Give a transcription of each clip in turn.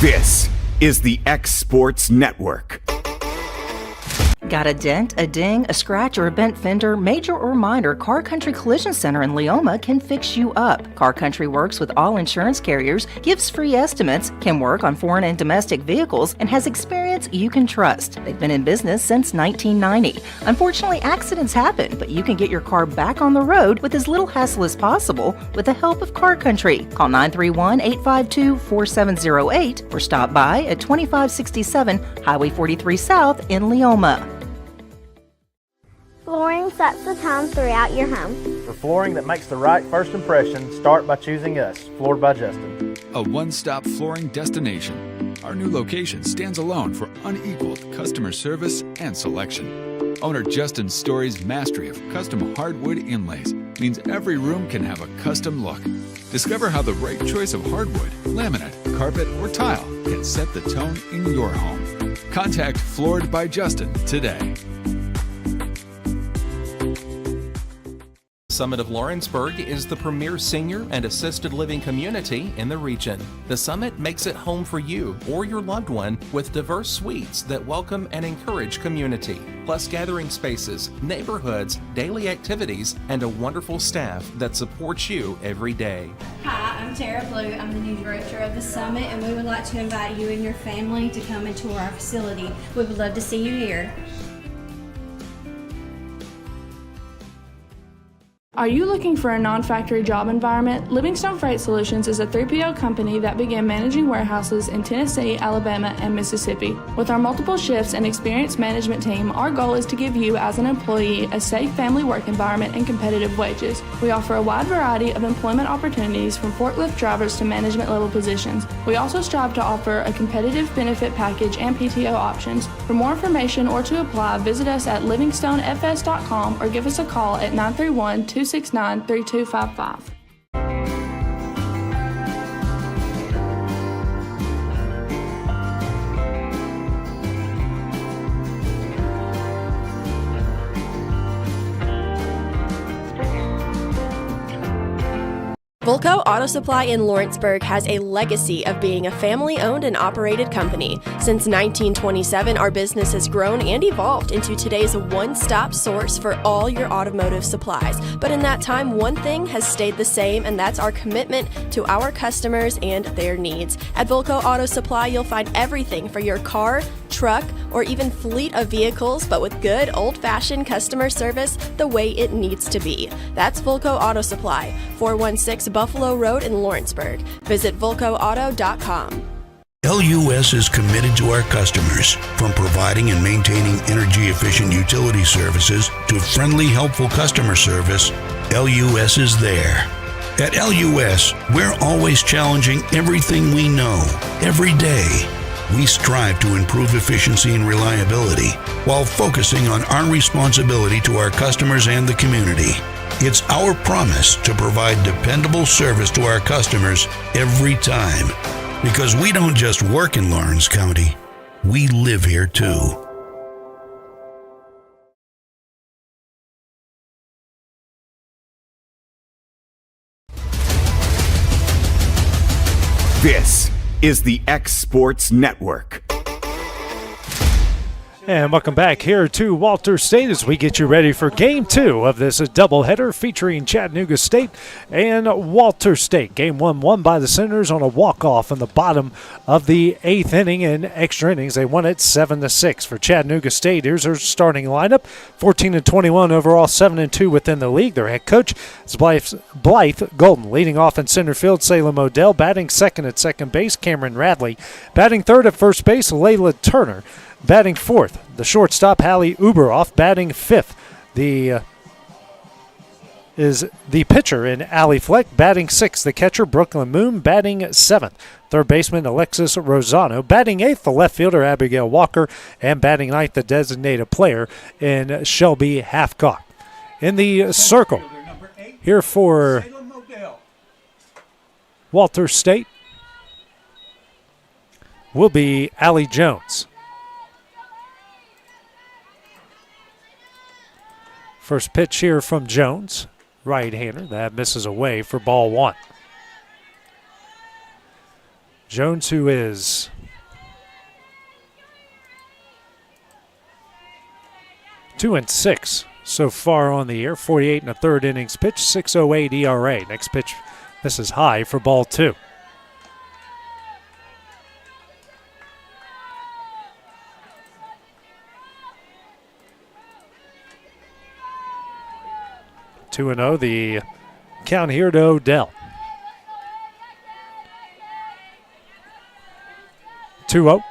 This is the X Sports Network. Got a dent, a ding, a scratch, or a bent fender? Major or minor, Car Country Collision Center in Leoma can fix you up. Car Country works with all insurance carriers, gives free estimates, can work on foreign and domestic vehicles, and has experience you can trust. They've been in business since 1990. Unfortunately, accidents happen, but you can get your car back on the road with as little hassle as possible with the help of Car Country. Call 931-852-4708 or stop by at 2567 Highway 43 South in Leoma. Flooring sets the tone throughout your home. For flooring that makes the right first impression, start by choosing us, Floored by Justin. A one-stop flooring destination. Our new location stands alone for unequaled customer service and selection. Owner Justin Story's mastery of custom hardwood inlays means every room can have a custom look. Discover how the right choice of hardwood, laminate, carpet, or tile can set the tone in your home. Contact Floored by Justin today. Summit of Lawrenceburg is the premier senior and assisted living community in the region. The Summit makes it home for you or your loved one with diverse suites that welcome and encourage community, plus gathering spaces, neighborhoods, daily activities, and a wonderful staff that supports you every day. Hi, I'm Tara Blue. I'm the new director of the Summit, and we would like to invite you and your family to come and tour our facility. We would love to see you here. Are you looking for a non-factory job environment? Livingstone Freight Solutions is a 3PL company that began managing warehouses in Tennessee, Alabama, and Mississippi. With our multiple shifts and experienced management team, our goal is to give you as an employee a safe family work environment and competitive wages. We offer a wide variety of employment opportunities from forklift drivers to management level positions. We also strive to offer a competitive benefit package and PTO options. For more information or to apply, visit us at livingstonefs.com or give us a call at 931-269-3255. Volco Auto Supply in Lawrenceburg has a legacy of being a family-owned and operated company. Since 1927, our business has grown and evolved into today's one-stop source for all your automotive supplies. But in that time, one thing has stayed the same, and that's our commitment to our customers and their needs. At Volco Auto Supply, you'll find everything for your car, truck, or even fleet of vehicles, but with good old-fashioned customer service the way it needs to be. That's Volco Auto Supply, 416 Buffalo Road in Lawrenceburg. Visit VolcoAuto.com. LUS is committed to our customers, from providing and maintaining energy-efficient utility services to friendly, helpful customer service. LUS is there. At LUS, we're always challenging everything we know, every day. We strive to improve efficiency and reliability while focusing on our responsibility to our customers and the community. It's our promise to provide dependable service to our customers every time. Because we don't just work in Lawrence County, we live here too. This is the X Sports Network. And welcome back here to Walter State as we get you ready for Game 2 of this doubleheader featuring Chattanooga State and Walter State. Game 1 won by the Senators on a walk-off in the bottom of the 8th inning. In extra innings, they won it 7-6. For Chattanooga State, here's their starting lineup. 14-21 overall, 7-2 within the league. Their head coach is Blythe Golden. Leading off in center field, Salem Odell. Batting second at second base, Cameron Radley. Batting third at first base, Layla Turner. Batting fourth, the shortstop, Hallie Uberoff. Batting fifth, is the pitcher in Allie Fleck. Batting sixth, the catcher, Brooklyn Moon. Batting seventh, third baseman, Alexis Rosano. Batting eighth, the left fielder, Abigail Walker. And batting ninth, the designated player in Shelby Halfcock. In the circle, here for Walter State will be Allie Jones. First pitch here from Jones, right-hander. That misses away for ball one. Jones, who is 2-6 so far on the year, 48 and a third innings pitch, 6.08 ERA. Next pitch, this is high for ball 2. Two and 0, the count here to Odell. 2-0.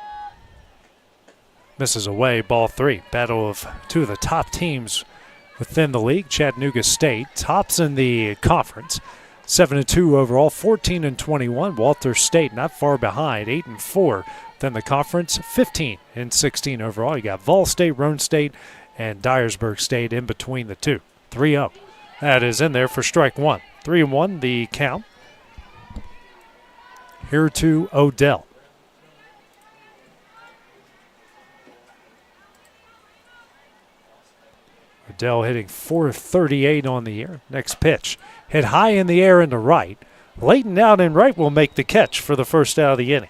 Misses away, ball 3. Battle of two of the top teams within the league. Chattanooga State tops in the conference, 7-2 overall, 14-21. Walter State not far behind, 8-4. Then the conference, 15-16 overall. You got Vol State, Roane State, and Dyersburg State in between the two. 3-0. That is in there for strike 1. 3-1 the count. Here to Odell. Odell hitting .438 on the year. Next pitch, hit high in the air into right. Layton out in right will make the catch for the first out of the inning.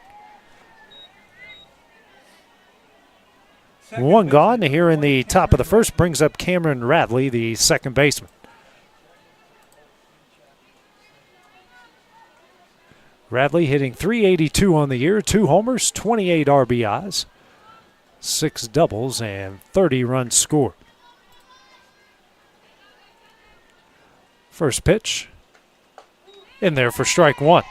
One gone here in the top of the first brings up Cameron Radley, the second baseman. Radley hitting .382 on the year, 2 homers, 28 RBIs, 6 doubles, and 30 runs scored. First pitch in there for strike 1.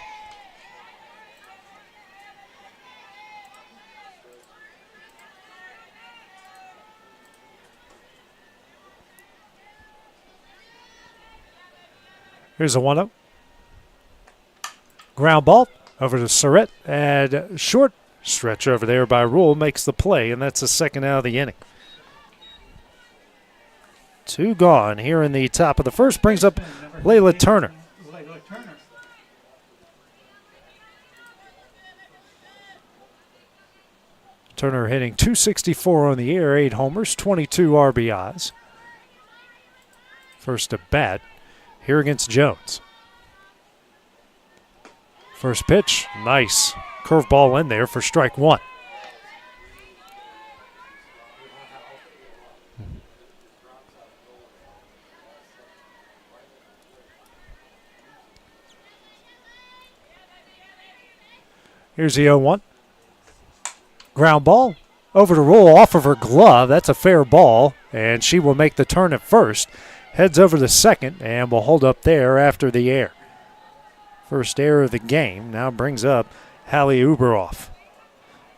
Here's a 1-0. Ground ball over to Surratt, and short stretch over there by Rule makes the play, and that's the second out of the inning. 2 gone here in the top of the first, brings up Layla Turner. Turner hitting .264 on the year, 8 homers, 22 RBIs. First at bat here against Jones. First pitch, nice curveball in there for strike 1. Here's the 0-1. Ground ball over to Rule off of her glove. That's a fair ball, and she will make the turn at first. Heads over to second and will hold up there after the air. First error of the game now brings up Hallie Uberoff.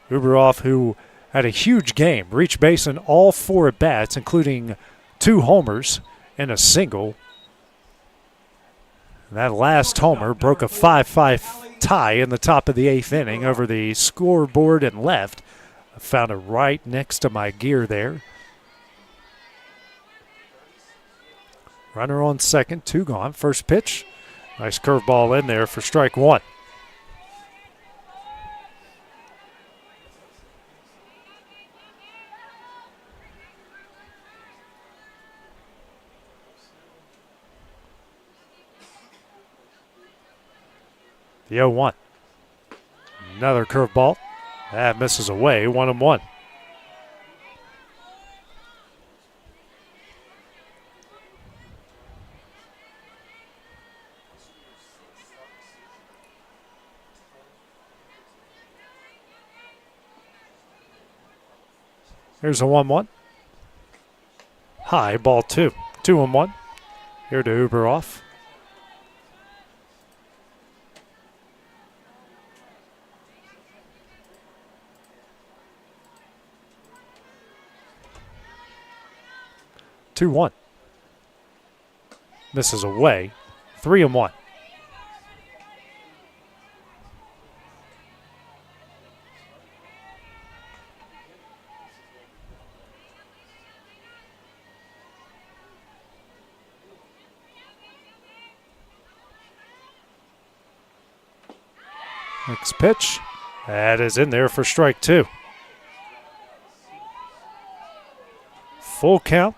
Uberoff, who had a huge game, reached base in all 4 at-bats, including 2 homers and a single. That last homer broke a 5-5 tie in the top of the 8th inning over the scoreboard and left. I found it right next to my gear there. Runner on second, 2 gone. First pitch. Nice curveball in there for strike 1. The 0-1. Another curveball. That misses away, 1-1. Here's a 1-1. High, ball 2. 2-1. Here to Uberoff. Two one. Misses away. 3-1. Next pitch. That is in there for strike 2. Full count.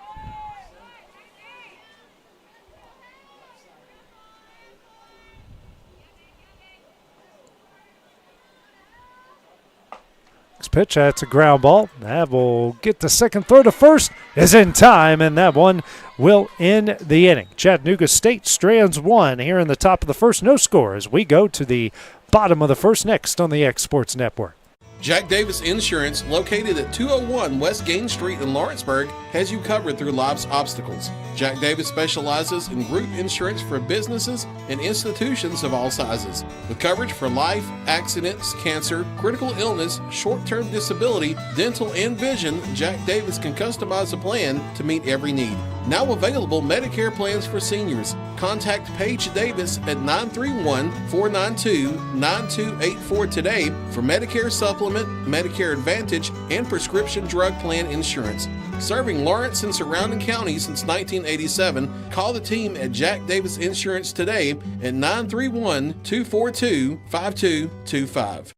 Next pitch, that's a ground ball. That will get the second. Throw to first is in time, and that one will end the inning. Chattanooga State strands one here in the top of the first. No score as we go to the bottom of the first next on the X Sports Network. Jack Davis Insurance, located at 201 West Gain Street in Lawrenceburg, has you covered through life's obstacles. Jack Davis specializes in group insurance for businesses and institutions of all sizes. With coverage for life, accidents, cancer, critical illness, short-term disability, dental, and vision, Jack Davis can customize a plan to meet every need. Now available Medicare plans for seniors. Contact Paige Davis at 931-492-9284 today for Medicare Supplement, Medicare Advantage, and prescription drug plan insurance. Serving Lawrence and surrounding counties since 1987, call the team at Jack Davis Insurance today at 931-242-5225.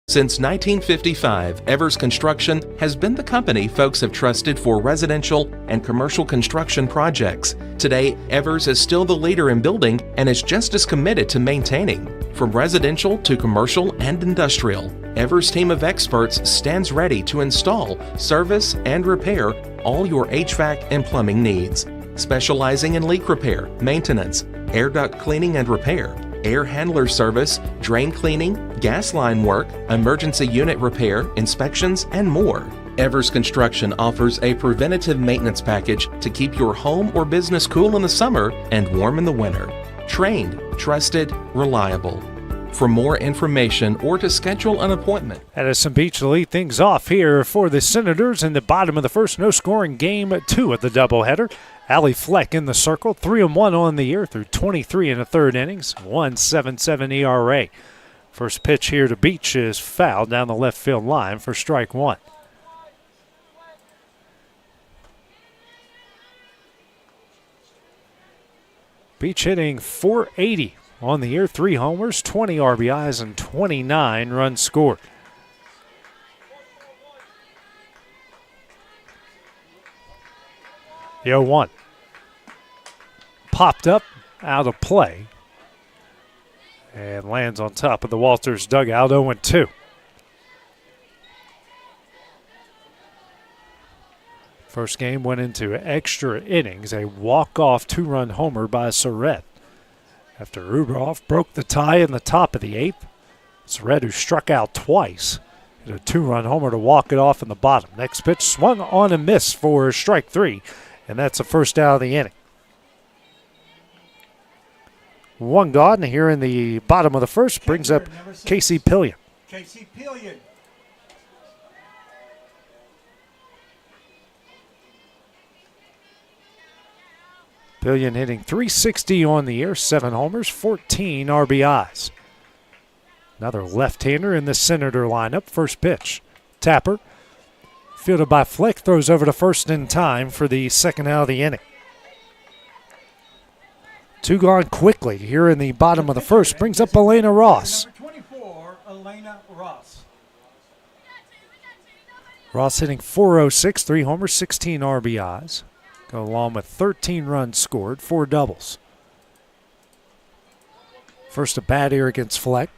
Since 1955, Evers Construction has been the company folks have trusted for residential and commercial construction projects. Today, Evers is still the leader in building and is just as committed to maintaining. From residential to commercial and industrial, Evers' team of experts stands ready to install, service, and repair all your HVAC and plumbing needs. Specializing in leak repair, maintenance, air duct cleaning and repair, air handler service, drain cleaning, gas line work, emergency unit repair, inspections, and more. Evers Construction offers a preventative maintenance package to keep your home or business cool in the summer and warm in the winter. Trained, trusted, reliable. For more information or to schedule an appointment. Addison Beach to lead things off here for the Senators in the bottom of the first. No scoring game 2 of the doubleheader. Allie Fleck in the circle, 3-1 on the year through 23 and a third innings, 1.77 ERA. First pitch here to Beach is fouled down the left field line for strike one. Beach hitting .480 on the year, 3 homers, 20 RBIs, and 29 runs scored. The 0-1 popped up out of play and lands on top of the Walters dugout. 0-2. First game went into extra innings, a walk-off 2-run homer by Surratt. After Rubroff broke the tie in the top of the 8th, Surratt, who struck out twice, hit a 2-run homer to walk it off in the bottom. Next pitch swung on and missed for strike 3. And that's the first out of the inning. One gone here in the bottom of the first brings up Casey Pillion. Casey Pillion. Pillion hitting .360 on the year, 7 homers, 14 RBIs. Another left-hander in the Senator lineup. First pitch. Tapper. Fielded by Fleck, throws over to first in time for the second out of the inning. 2 gone quickly here in the bottom of the first. Brings up Elena Ross. Number 24, Elena Ross. Ross hitting .406, 3 homers, 16 RBIs. Go along with 13 runs scored, 4 doubles. First a bat here against Fleck.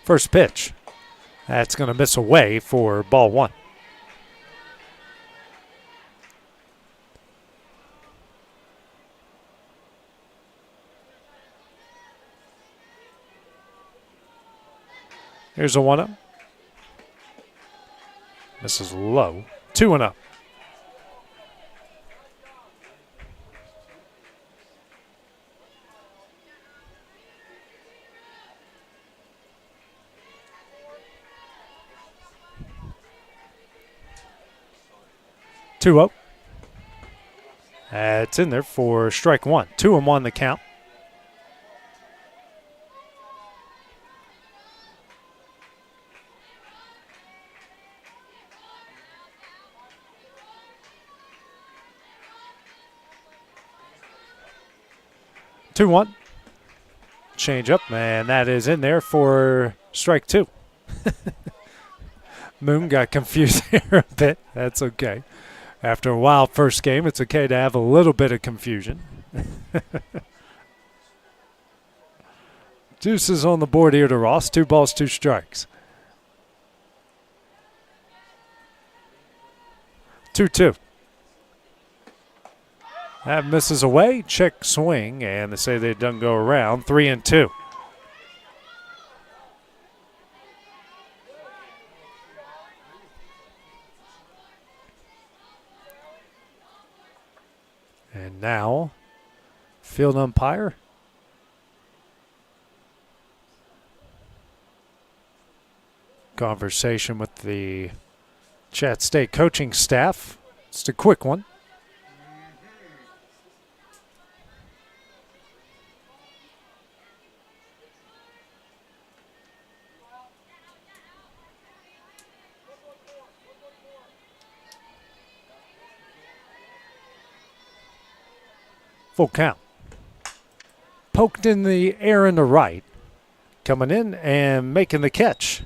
First pitch. That's going to miss away for ball 1. Here's a 1-0. Misses low. 2-0. It's in there for strike 1. 2-1 the count. changeup, and that is in there for strike two. Moon got confused here a bit. That's okay. After a wild first game, it's okay to have a little bit of confusion. Deuces on the board here to Ross. 2 balls, 2 strikes. 2-2. That misses away. Check swing, and they say they don't go around. 3-2. And now, field umpire. Conversation with the Chat State coaching staff. Just a quick one. Full count. Poked in the air in the right. Coming in and making the catch.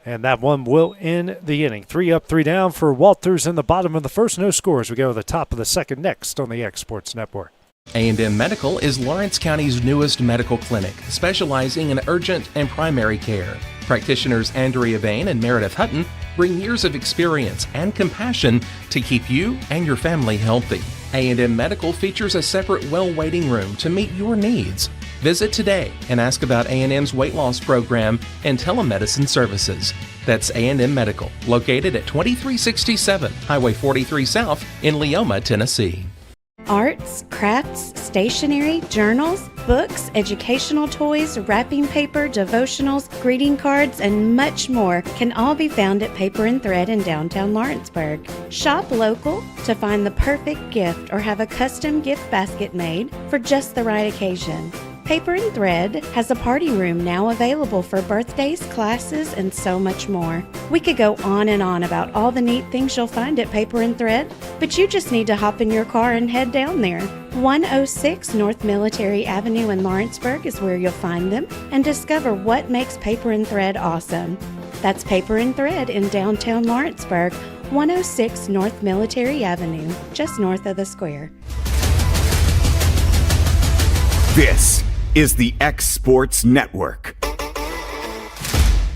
And that one will end the inning. 3 up, 3 down for Walters in the bottom of the first. No scores. We go to the top of the second next on the X Sports Network. A&M Medical is Lawrence County's newest medical clinic, specializing in urgent and primary care. Practitioners Andrea Bain and Meredith Hutton bring years of experience and compassion to keep you and your family healthy. A&M Medical features a separate well waiting room to meet your needs. Visit today and ask about A&M's weight loss program and telemedicine services. That's A&M Medical, located at 2367 Highway 43 South in Leoma, Tennessee. Arts, crafts, stationery, journals, books, educational toys, wrapping paper, devotionals, greeting cards, and much more can all be found at Paper and Thread in downtown Lawrenceburg. Shop local to find the perfect gift or have a custom gift basket made for just the right occasion. Paper and Thread has a party room now available for birthdays, classes, and so much more. We could go on and on about all the neat things you'll find at Paper and Thread, but you just need to hop in your car and head down there. 106 North Military Avenue in Lawrenceburg is where you'll find them and discover what makes Paper and Thread awesome. That's Paper and Thread in downtown Lawrenceburg, 106 North Military Avenue, just north of the square. This is the X Sports Network.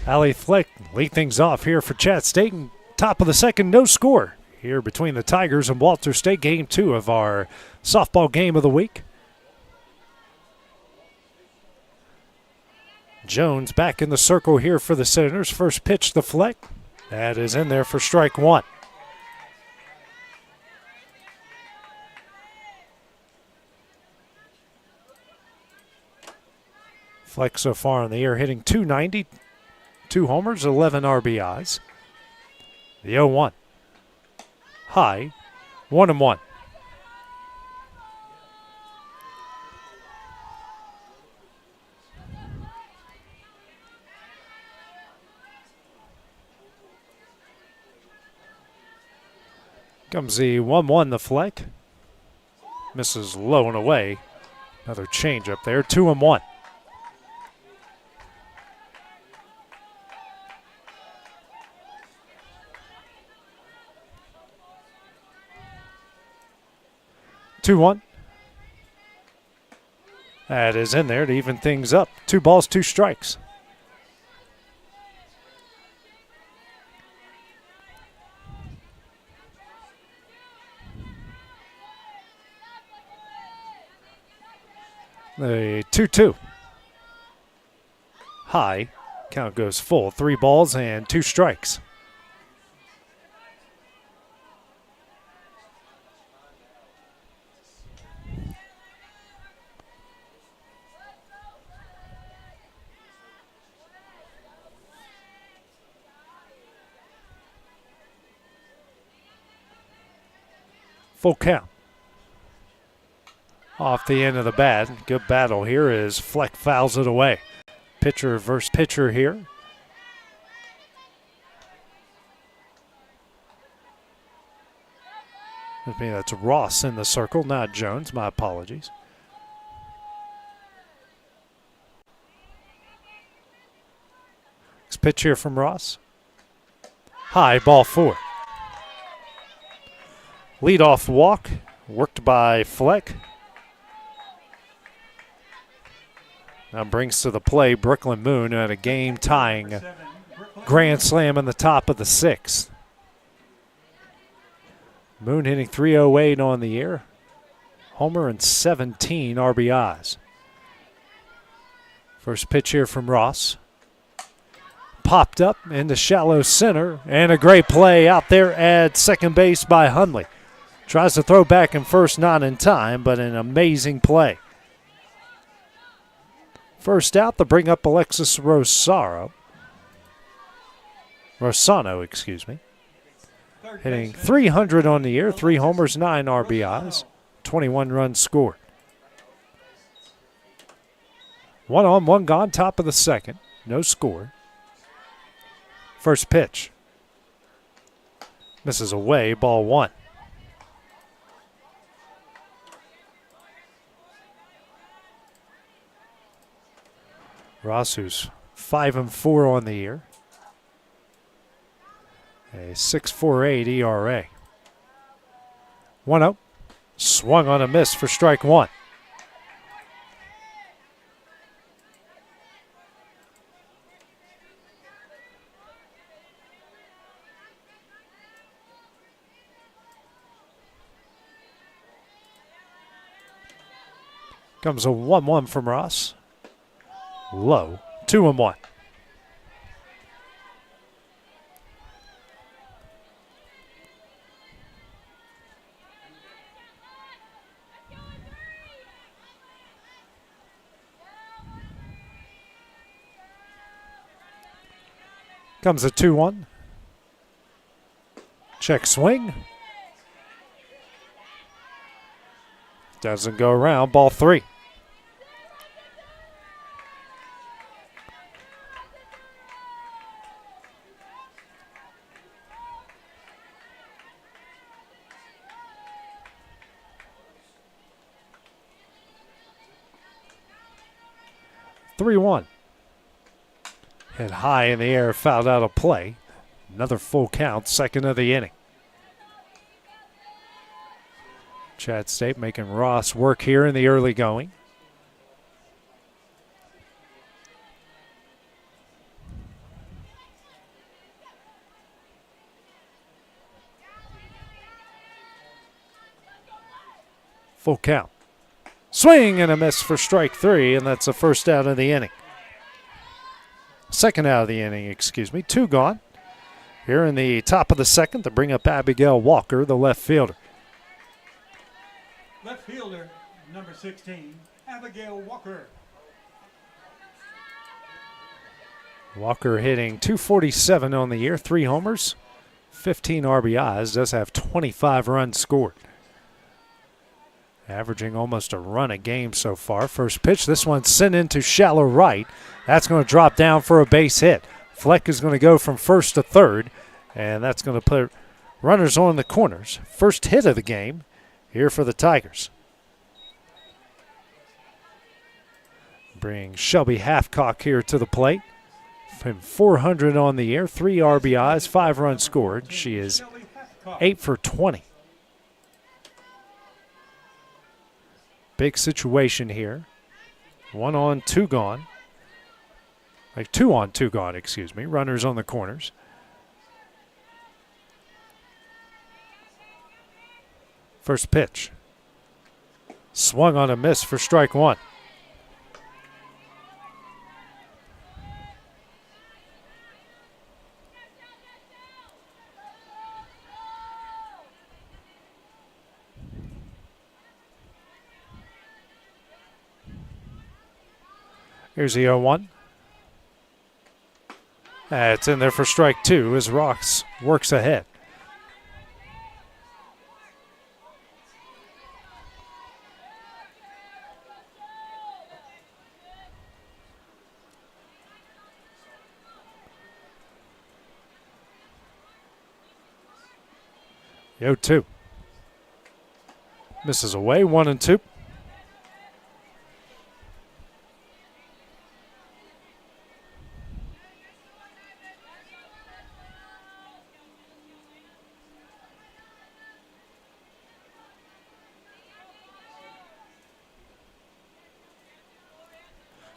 Allie Fleck lead things off here for Chat State. And top of the second, no score here between the Tigers and Walter State. Game 2 of our softball game of the week. Jones back in the circle here for the Senators. First pitch to Fleck. That is in there for strike 1. Fleck so far in the year hitting .290, 2 homers, 11 RBIs. The 0-1. High, 1-1. Comes the 1-1 to Fleck. Misses low and away. Another change up there, 2-1. Two-one. That is in there to even things up. 2 balls, 2 strikes. The 2-2. High. Count goes full. 3 balls and 2 strikes. Full count. Off the end of the bat. Good battle here as Fleck fouls it away. Pitcher versus pitcher here. That's Ross in the circle, not Jones. My apologies. pitch here from Ross. High, ball 4. Leadoff walk, worked by Fleck. Now brings to the play Brooklyn Moon at a game-tying grand slam in the top of the 6th. Moon hitting .308 on the year. Homer and 17 RBIs. First pitch here from Ross. Popped up into shallow center, and a great play out there at second base by Hundley. Tries to throw back in first, not in time, but an amazing play. First out to bring up Alexis Rosano, hitting .300 on the year, 3 homers, 9 RBIs, 21 runs scored. 1 on, 1 gone, top of the 2nd, no score. First pitch. Misses away, ball 1. Ross, who's 5-4 on the year. A 6.48 ERA. 1-0. Swung on a miss for strike 1. Comes a 1-1 from Ross. Low, 2-1. Comes a 2-1. Check swing. Doesn't go around, ball 3. Hit high in the air, fouled out of play. Another full count, second of the inning. Chat State making Ross work here in the early going. Full count. Swing and a miss for strike 3, and that's the first out of the inning. Second out of the inning, 2 gone. Here in the top of the 2nd to bring up Abigail Walker, the left fielder. Left fielder, number 16, Abigail Walker. Walker hitting .247 on the year, 3 homers, 15 RBIs, does have 25 runs scored. Averaging almost a run a game so far. First pitch, this one's sent into shallow right. That's going to drop down for a base hit. Fleck is going to go from first to third, and that's going to put runners on the corners. First hit of the game here for the Tigers. Bring Shelby Halfcock here to the plate. From 400 on the year, 3 RBIs, 5 runs scored. She is 8 for 20. Big situation here. 1 on, 2 gone. 2 on, 2 gone, Runners on the corners. First pitch. Swung on a miss for strike 1. Here's the 0-1. It's in there for strike 2 as Ross works ahead. The 0-2. Misses away, 1-2.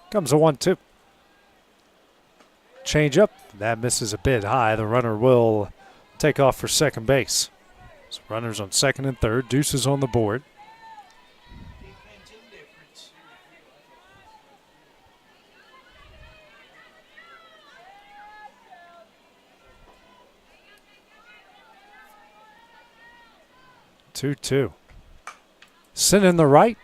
Comes a 1-2. Change up. That misses a bit high. The runner will take off for second base. So runners on second and third. Deuces on the board. Two. Sending the right.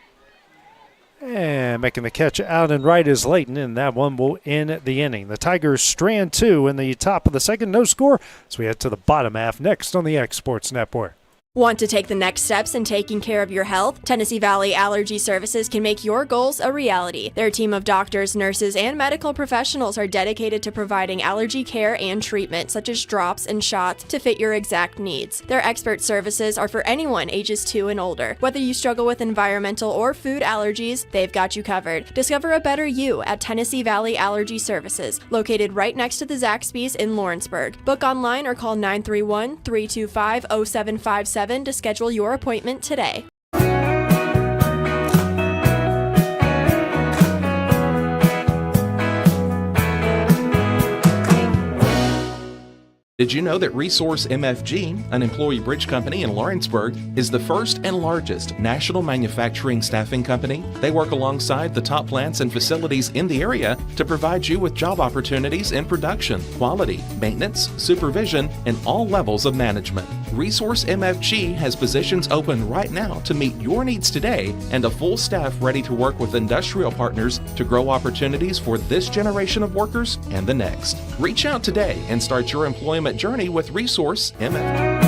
And making the catch out and right is Layton, and that one will end the inning. The Tigers strand 2 in the top of the second. No score, so we head to the bottom half next on the X Sports Network. Want to take the next steps in taking care of your health? Tennessee Valley Allergy Services can make your goals a reality. Their team of doctors, nurses, and medical professionals are dedicated to providing allergy care and treatment, such as drops and shots, to fit your exact needs. Their expert services are for anyone ages 2 and older. Whether you struggle with environmental or food allergies, they've got you covered. Discover a better you at Tennessee Valley Allergy Services, located right next to the Zaxby's in Lawrenceburg. Book online or call 931-325-0757 to schedule your appointment today. Did you know that Resource MFG, an employee bridge company in Lawrenceburg, is the first and largest national manufacturing staffing company? They work alongside the top plants and facilities in the area to provide you with job opportunities in production, quality, maintenance, supervision, and all levels of management. Resource MFG has positions open right now to meet your needs today and a full staff ready to work with industrial partners to grow opportunities for this generation of workers and the next. Reach out today and start your employment journey with Resource MFG.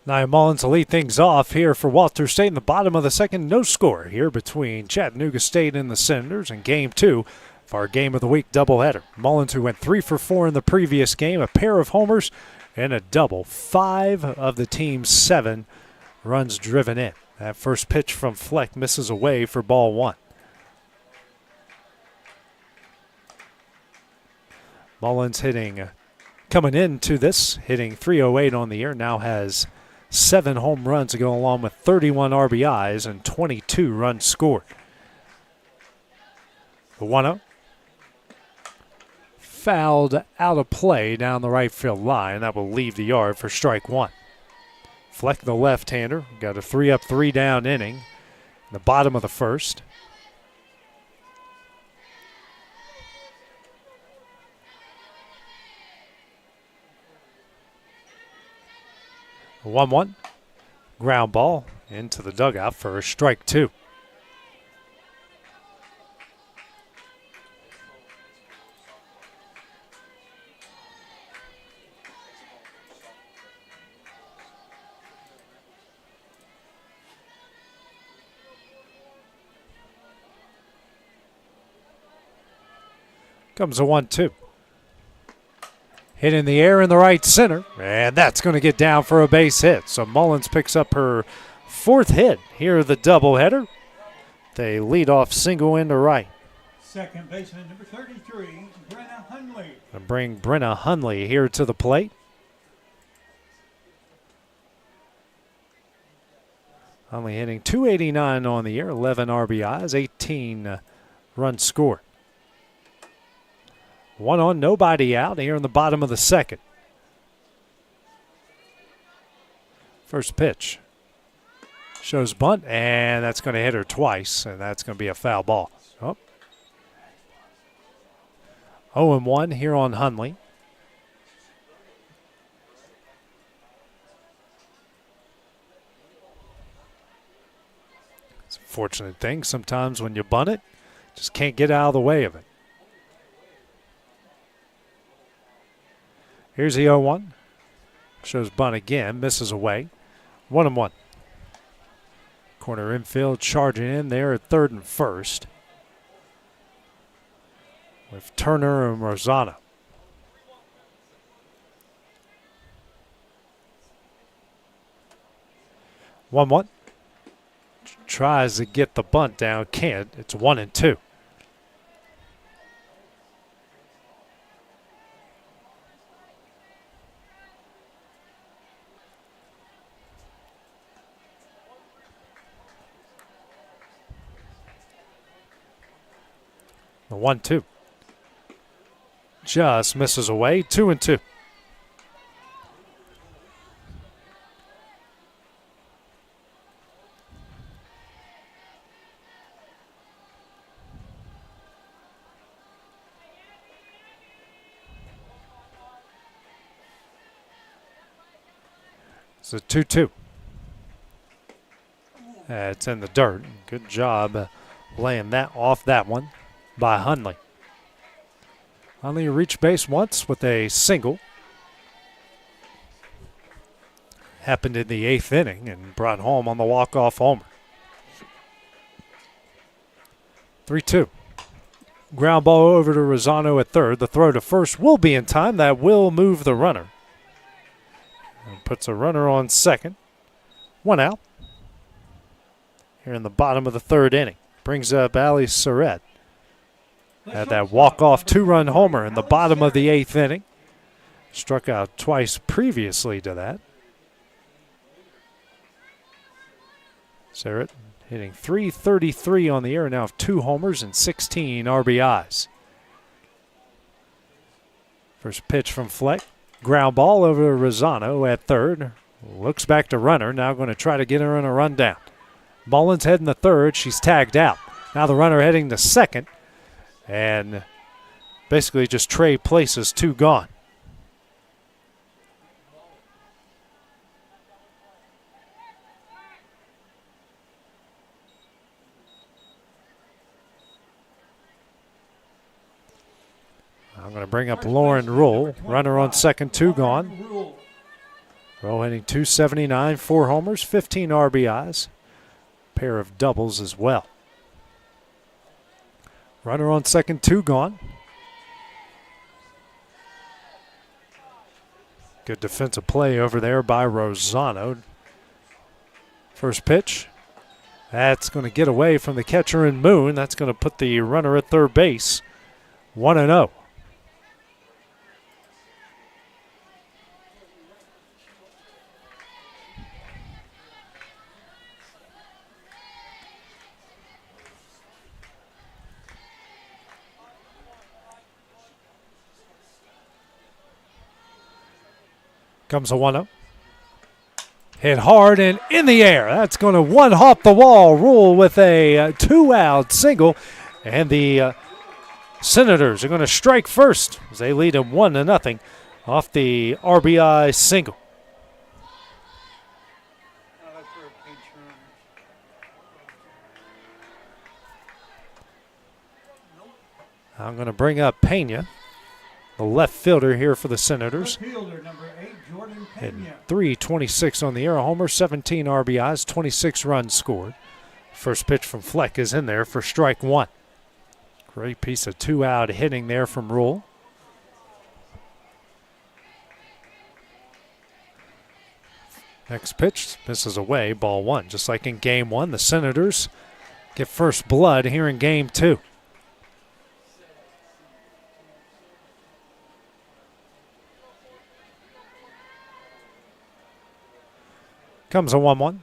Nia Mullins to lead things off here for Walter State in the bottom of the second. No score here between Chattanooga State and the Senators in Game 2 of our Game of the Week doubleheader. Mullins, who went 3 for 4 in the previous game, a pair of homers and a double. 5 of the team's 7 runs driven in. That first pitch from Fleck misses away for ball 1. Mullins coming into this, hitting .308 on the year, now has 7 home runs to go along with 31 RBIs and 22 runs scored. The 1-0. Fouled out of play down the right field line. That will leave the yard for strike 1. Fleck, the left-hander, got a 3-up, 3-down inning in the bottom of the first. A 1-1. Ground ball into the dugout for a strike 2. Comes a 1-2. Hit in the air in the right center, and that's going to get down for a base hit. So Mullins picks up her 4th hit here, the doubleheader. They lead off single into right. Second baseman number 33, Brenna Hunley. And bring Brenna Hunley here to the plate. Hunley hitting .289 on the year, 11 RBIs, 18 runs scored. 1 on, nobody out here in the bottom of the second. First pitch. Shows bunt, and that's going to hit her twice, and that's going to be a foul ball. Oh. 0-1 here on Hunley. It's a fortunate thing. Sometimes when you bunt it, just can't get out of the way of it. Here's the 0-1. Shows bunt again. Misses away. 1-1. Corner infield charging in there at third and first. With Turner and Rosana. One. Tries to get the bunt down. Can't. It's 1-2. The 1-2. Just misses away. 2-2. It's a 2-2. It's in the dirt. Good job laying that off that one by Hundley. Hundley reached base once with a single. Happened in the 8th inning and brought home on the walk-off homer. 3-2. Ground ball over to Rosano at third. The throw to first will be in time. That will move the runner. And puts a runner on second. 1 out. Here in the bottom of the 3rd inning. Brings up Ali Surratt. Had that walk-off 2-run homer in the bottom of the 8th inning. Struck out twice previously to that. Surratt hitting .333 on the year, now 2 homers and 16 RBIs. First pitch from Fleck. Ground ball over to Rosano at third. Looks back to runner. Now going to try to get her in a rundown. Mullins heading to third. She's tagged out. Now the runner heading to second. And basically just trade places, 2 gone. I'm going to bring up Lauren Rule. Runner on second, 2 gone. Rule hitting .279, 4 homers, 15 RBIs. Pair of doubles as well. Runner on second, 2 gone. Good defensive play over there by Rosano. First pitch. That's going to get away from the catcher and Moon. That's going to put the runner at third base. 1-0. Comes a 1-0. Hit hard and in the air. That's going to one-hop the wall. Rule with a 2-out single. And the Senators are going to strike first as they lead them 1-0 off the RBI single. I'm going to bring up Pena, the left fielder here for the Senators. Hitting .326 on the year, a homer, 17 RBIs, 26 runs scored. First pitch from Fleck is in there for strike 1. Great piece of 2-out hitting there from Rule. Next pitch misses away, ball 1. Just like in game 1, the Senators get first blood here in game 2. Comes a 1-1.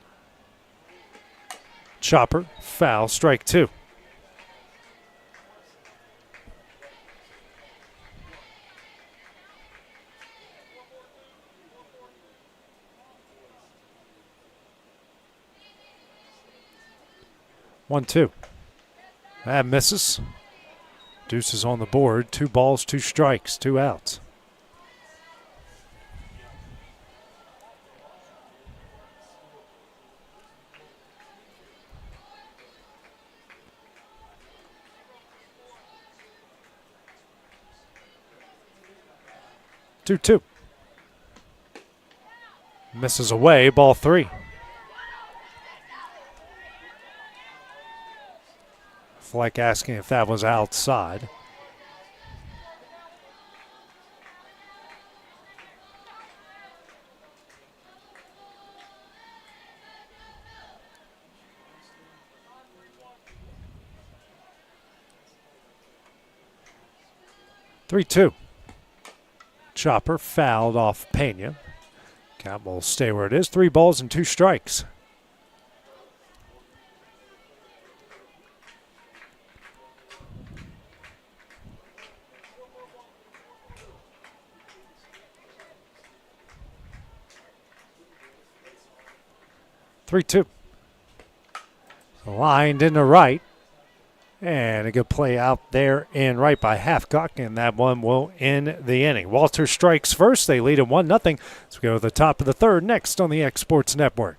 Chopper, foul, strike 2. One, 2. That misses. Deuce is on the board. 2 balls, 2 strikes, 2 outs. Two. Misses away, ball 3. Fleck asking if that was outside. Three-two. Chopper fouled off Pena. Count will stay where it is. 3 balls and 2 strikes. 3-2. Lined in the right. And a good play out there in right by Hathcock, and that one will end the inning. Walter strikes first. They lead at 1-0. Let's go to the top of the third next on the X Sports Network.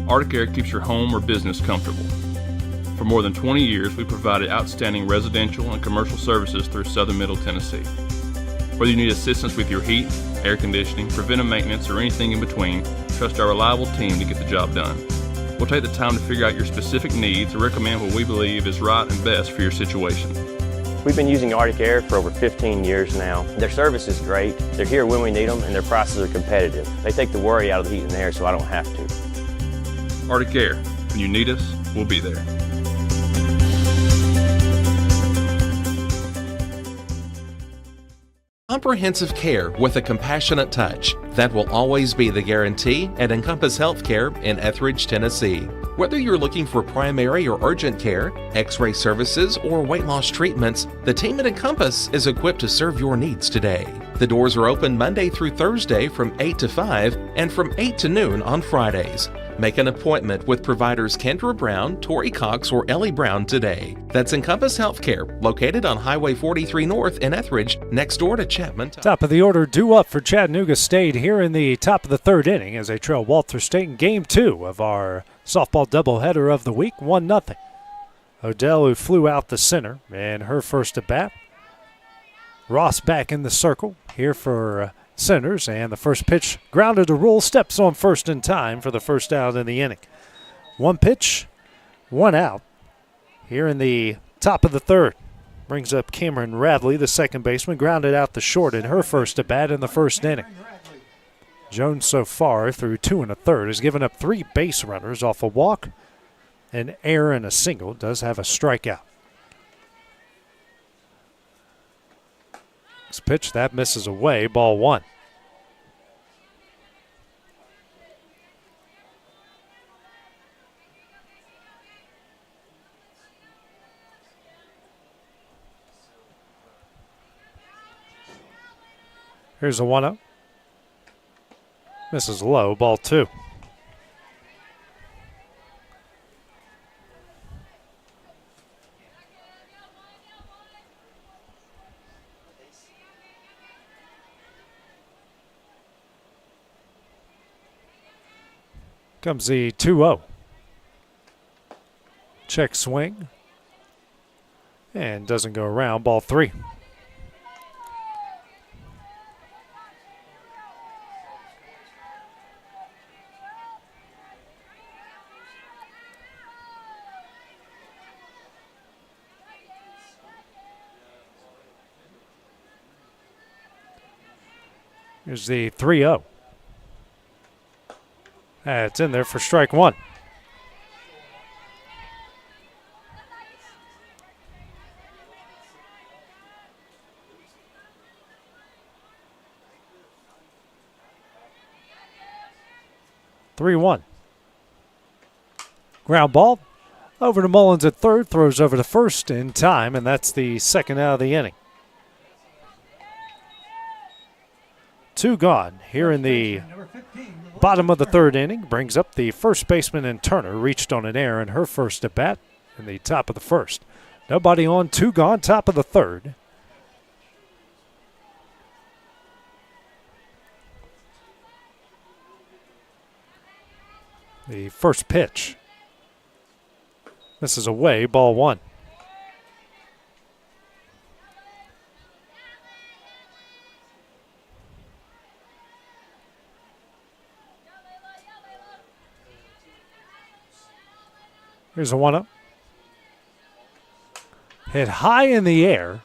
Arctic Air keeps your home or business comfortable. For more than 20 years, we've provided outstanding residential and commercial services through Southern Middle Tennessee. Whether you need assistance with your heat, air conditioning, preventive maintenance, or anything in between, trust our reliable team to get the job done. We'll take the time to figure out your specific needs and recommend what we believe is right and best for your situation. We've been using Arctic Air for over 15 years now. Their service is great, they're here when we need them, and their prices are competitive. They take the worry out of the heat and air so I don't have to. Arctic Air, when you need us, we'll be there. Comprehensive care with a compassionate touch. That will always be the guarantee at Encompass Healthcare in Etheridge, Tennessee. Whether you're looking for primary or urgent care, x-ray services, or weight loss treatments, the team at Encompass is equipped to serve your needs today. The doors are open Monday through Thursday from 8 to 5 and from 8 to noon on Fridays. Make an appointment with providers Kendra Brown, Tori Cox, or Ellie Brown today. That's Encompass Healthcare, located on Highway 43 North in Etheridge, next door to Chapman. Top of the order due up for Chattanooga State here in the top of the third inning as they trail Walter State in Game 2 of our softball doubleheader of the week, 1-0. Odell, who flew out the center, and her first at bat. Ross back in the circle here for Senators, and the first pitch grounded to rule, steps on first in time for the first out in the inning. One pitch, one out here in the top of the third. Brings up Cameron Radley, the second baseman, grounded out the short in her first at bat in the first inning. Jones so far through 2 1/3 has given up 3 base runners off a walk, an error, and a single. Does have a strikeout. Pitch that misses away, ball 1. Here's a 1-0. Misses low, ball 2. Comes the 2-0. Check swing. And doesn't go around. Ball 3. Here's the 3-0. It's in there for strike 1. Ground ball over to Mullins at third, throws over to first in time, and that's the second out of the inning. 2 gone here in the bottom of the third inning. Brings up the first baseman and Turner, reached on an error in her first at bat in the top of the first. Nobody on, 2 gone, top of the third. The first pitch. This is away, ball 1. Here's a 1-0. Hit high in the air.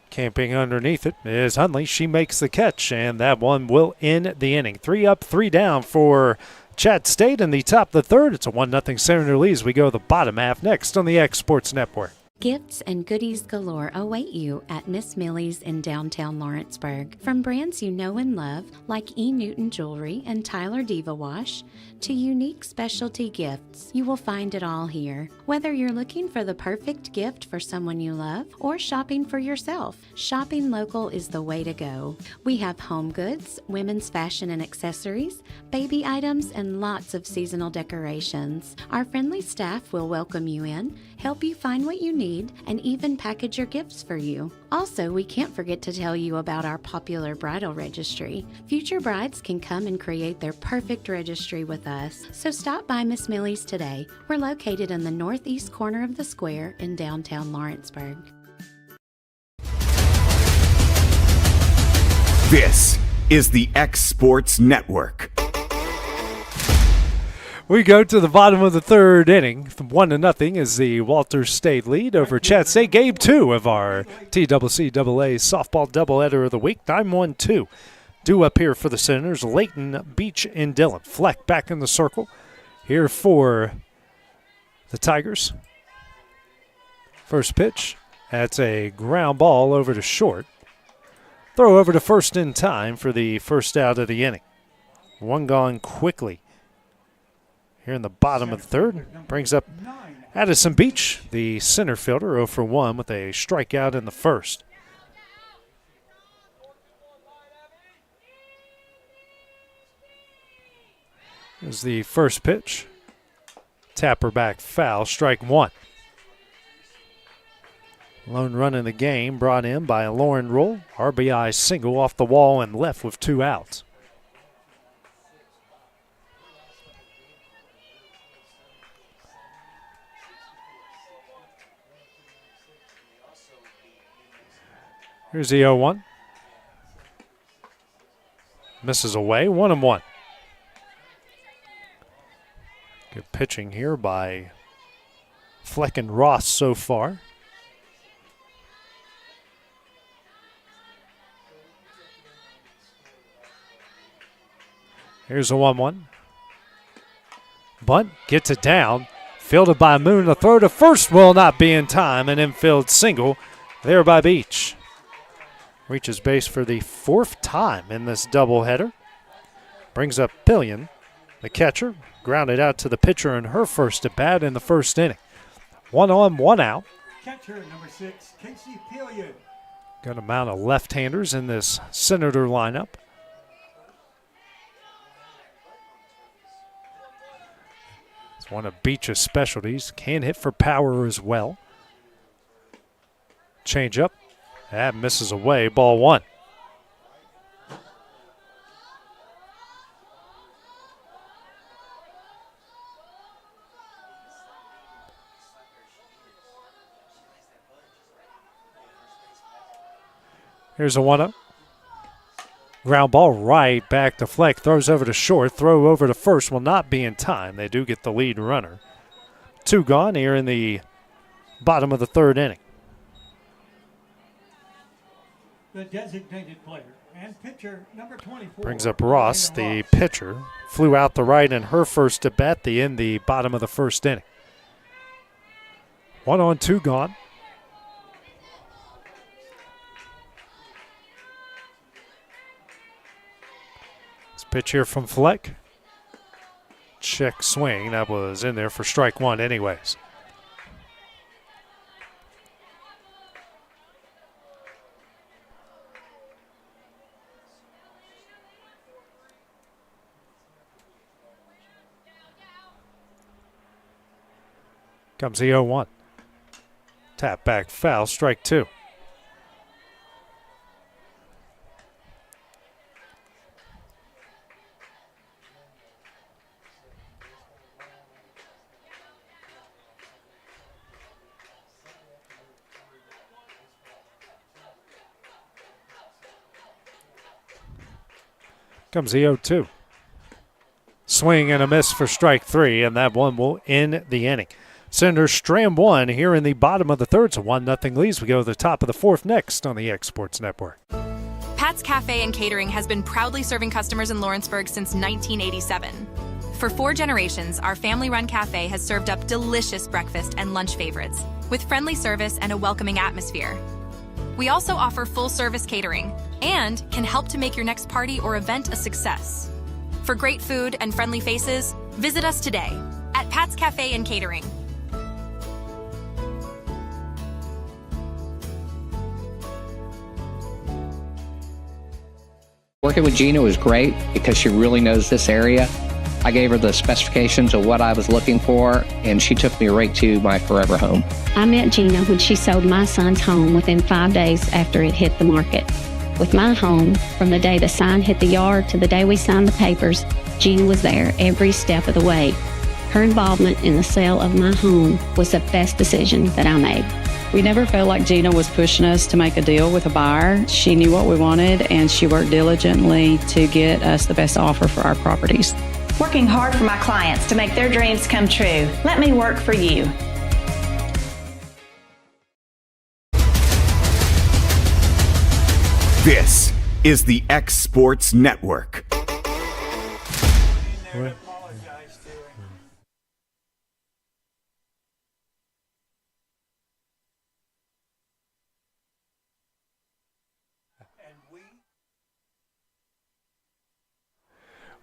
Camping underneath it is Hundley. She makes the catch, and that one will end the inning. 3 up, 3 down for Chat State in the top of the third. It's a 1-0 Senator lead as we go to the bottom half next on the X Sports Network. Gifts and goodies galore await you at Miss Millie's in downtown Lawrenceburg. From brands you know and love, like E. Newton Jewelry and Tyler Diva Wash, to unique specialty gifts, you will find it all here. Whether you're looking for the perfect gift for someone you love or shopping for yourself, shopping local is the way to go. We have home goods, women's fashion and accessories, baby items, and lots of seasonal decorations. Our friendly staff will welcome you in, help you find what you need, and even package your gifts for you. Also, we can't forget to tell you about our popular bridal registry. Future brides can come and create their perfect registry with us. So stop by Miss Millie's today. We're located in the northeast corner of the square in downtown Lawrenceburg. This is the X Sports Network. We go to the bottom of the third inning. 1-0 is the Walters State lead over Chat State. Game 2 of our TCCAA softball doubleheader of the week. 9-1-2. Due up here for the Senators, Layton, Beach, and Dillon. Fleck back in the circle here for the Tigers. First pitch, that's a ground ball over to short. Throw over to first in time for the first out of the inning. One gone quickly. Here in the bottom of the third, brings up Addison Beach, the center fielder, 0 for 1 with a strikeout in the first. Here's the first pitch. Tapper back foul, strike one. Lone run in the game brought in by Lauren Roll. RBI single off the wall and left with 2 outs. Here's the 0-1. Misses away, 1-1. Good pitching here by Fleck and Ross so far. Here's a 1-1. Bunt gets it down. Fielded by Moon. The throw to first will not be in time. An infield single there by Beach. Reaches base for the 4th time in this doubleheader. Brings up Pillion, the catcher. Grounded out to the pitcher in her first at bat in the first inning. 1 on, 1 out. Catcher number 6, Casey Pillion. Got a amount of left-handers in this Senator lineup. It's one of Beach's specialties. Can hit for power as well. Change up. That misses away, ball 1. Here's a 1-0. Ground ball right back to Fleck. Throws over to short. Throw over to first will not be in time. They do get the lead runner. 2 gone here in the bottom of the third inning. The designated player and pitcher number 24. Brings up Ross, the pitcher. Flew out the right in her first at bat in the bottom of the first inning. 1 on, 2 gone. This pitch here from Fleck. Check swing. That was in there for strike 1 anyways. Comes the 0-1. Tap back foul, strike 2. Comes the 0-2. Swing and a miss for strike 3, and that one will end the inning. Senators stram 1 here in the bottom of the third. It's a 1-0 lead. We go to the top of the 4th next on the X Sports Network. Pat's Cafe and Catering has been proudly serving customers in Lawrenceburg since 1987. For 4 generations, our family-run cafe has served up delicious breakfast and lunch favorites with friendly service and a welcoming atmosphere. We also offer full-service catering and can help to make your next party or event a success. For great food and friendly faces, visit us today at Pat's Cafe and Catering. Working with Gina was great because she really knows this area. I gave her the specifications of what I was looking for, and she took me right to my forever home. I met Gina when she sold my son's home within 5 days after it hit the market. With my home, from the day the sign hit the yard to the day we signed the papers, Gina was there every step of the way. Her involvement in the sale of my home was the best decision that I made. We never felt like Gina was pushing us to make a deal with a buyer. She knew what we wanted, and she worked diligently to get us the best offer for our properties. Working hard for my clients to make their dreams come true. Let me work for you. This is the X Sports Network.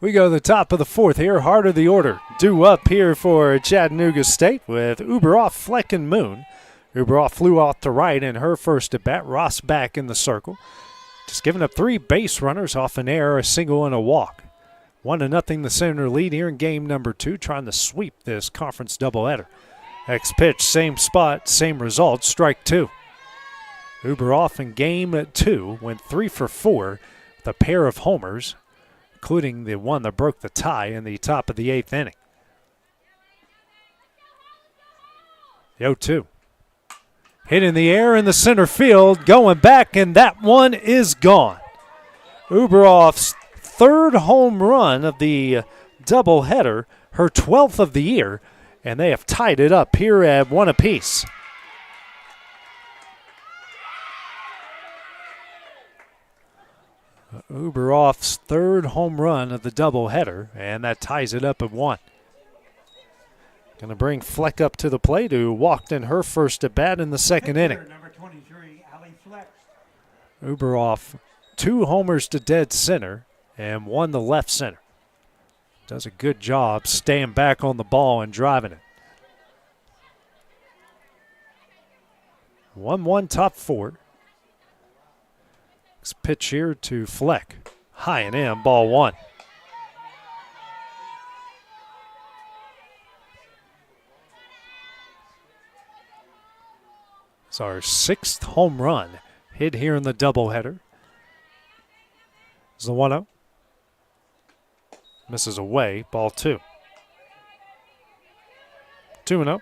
We go to the top of the fourth here. Heart of the order. Due up here for Chattanooga State with Uberoff, Fleck, and Moon. Uberoff flew off to right in her first at bat. Ross back in the circle. Just giving up 3 base runners off an error, a single, and a walk. 1-0 the Senator lead here in game number 2, trying to sweep this conference doubleheader. Next pitch, same spot, same result, strike 2. Uberoff in game 2 went 3 for 4 with a pair of homers, including the one that broke the tie in the top of the 8th inning. The 0-2. Hit in the air in the center field, going back, and that one is gone. Uberoff's 3rd home run of the doubleheader, her 12th of the year, and they have tied it up here at 1 apiece. Uberoff's 3rd home run of the doubleheader, and that ties it up at 1. Going to bring Fleck up to the plate, who walked in her first at bat in the 2nd inning. Number 23, Ali Fleck. Uberoff, 2 homers to dead center and 1 to left center. Does a good job staying back on the ball and driving it. 1-1 top 4. Next pitch here to Fleck. High and in, ball 1. It's our 6th home run hit here in the doubleheader. It's the 1-0. Misses away, ball 2. 2-0.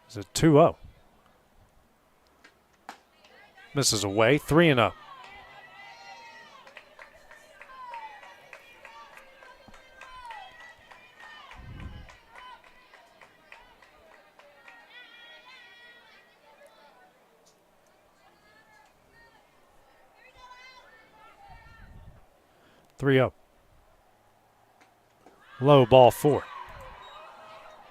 It's a 2-0. Misses away, 3-0. Low, ball 4.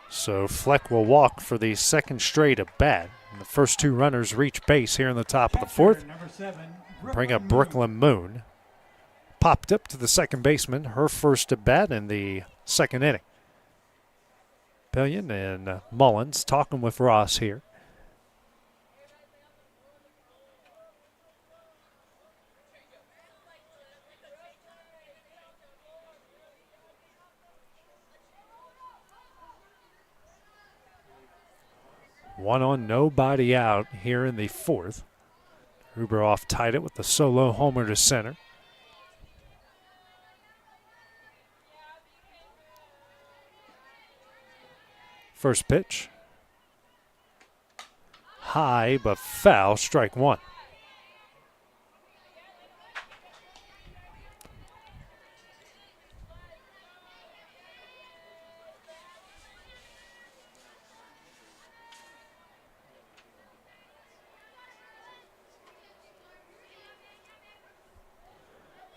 So Fleck will walk for the 2nd straight at bat. And the first 2 runners reach base here in the top of the 4th. Bring up Brooklyn Moon. Popped up to the second baseman, her first at bat in the 2nd inning. Pillion and Mullins talking with Ross here. One on, nobody out here in the 4th. Uberoff tied it with the solo homer to center. First pitch. High but foul, strike 1.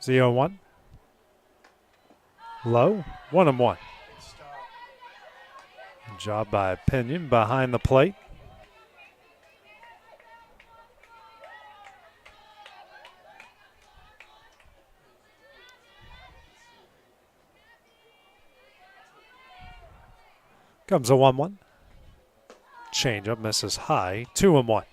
0-1. Low, 1-1. Job by Pinion behind the plate. Comes a 1-1. Changeup misses high, 2-1.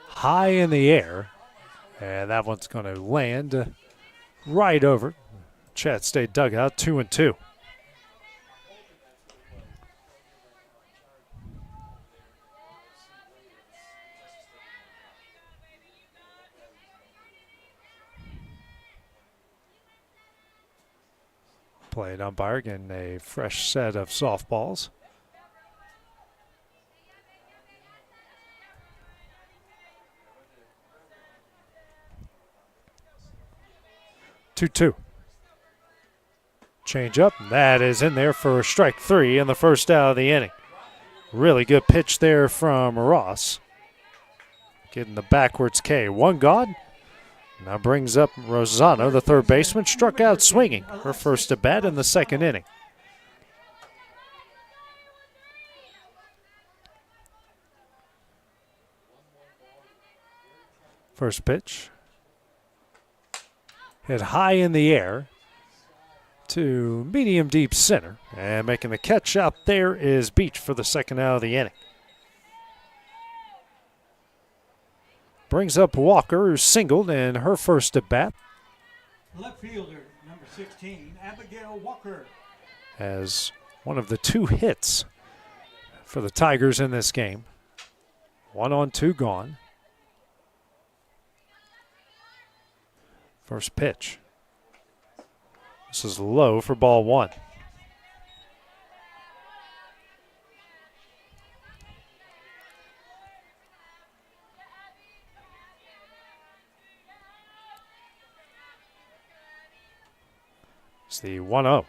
High in the air, and that one's going to land right over Chat State dugout, 2-2. Plate umpire getting a fresh set of softballs. Two. Change up. That is in there for strike 3 in the first out of the inning. Really good pitch there from Ross. Getting the backwards K. One gone. Now brings up Rosano, the third baseman, struck out swinging. Her first at bat in the second inning. First pitch. Hit high in the air to medium deep center. And making the catch out there is Beach for the second out of the inning. Brings up Walker, who singled in her first at bat. Left fielder, number 16, Abigail Walker. As one of the 2 hits for the Tigers in this game. 1 on 2 gone. First pitch. This is low for ball 1. It's the 1-0.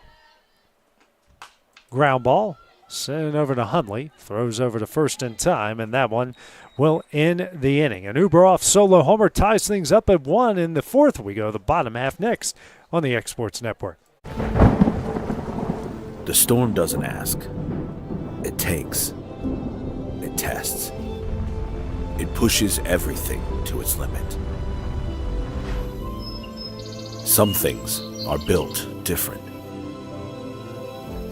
Ground ball. Sent over to Hundley. Throws over to first in time, and that one will end the inning. An Uberoff solo homer ties things up at 1 in the 4th. We go the bottom half next on the Exports Network. The storm doesn't ask. It takes. It tests. It pushes everything to its limit. Some things are built different.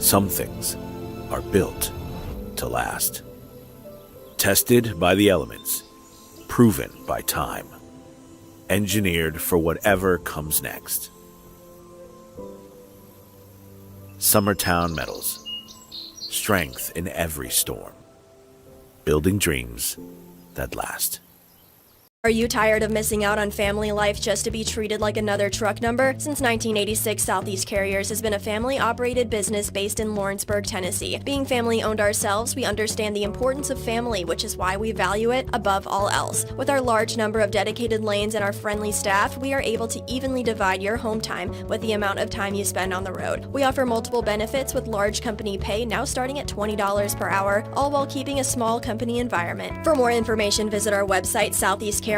Some things are built to last. Tested by the elements, proven by time, engineered for whatever comes next. Summertown Metals. Strength in every storm. Building dreams that last. Are you tired of missing out on family life just to be treated like another truck number? Since 1986, Southeast Carriers has been a family-operated business based in Lawrenceburg, Tennessee. Being family-owned ourselves, we understand the importance of family, which is why we value it above all else. With our large number of dedicated lanes and our friendly staff, we are able to evenly divide your home time with the amount of time you spend on the road. We offer multiple benefits with large company pay now starting at $20 per hour, all while keeping a small company environment. For more information, visit our website, southeastcarriers.com,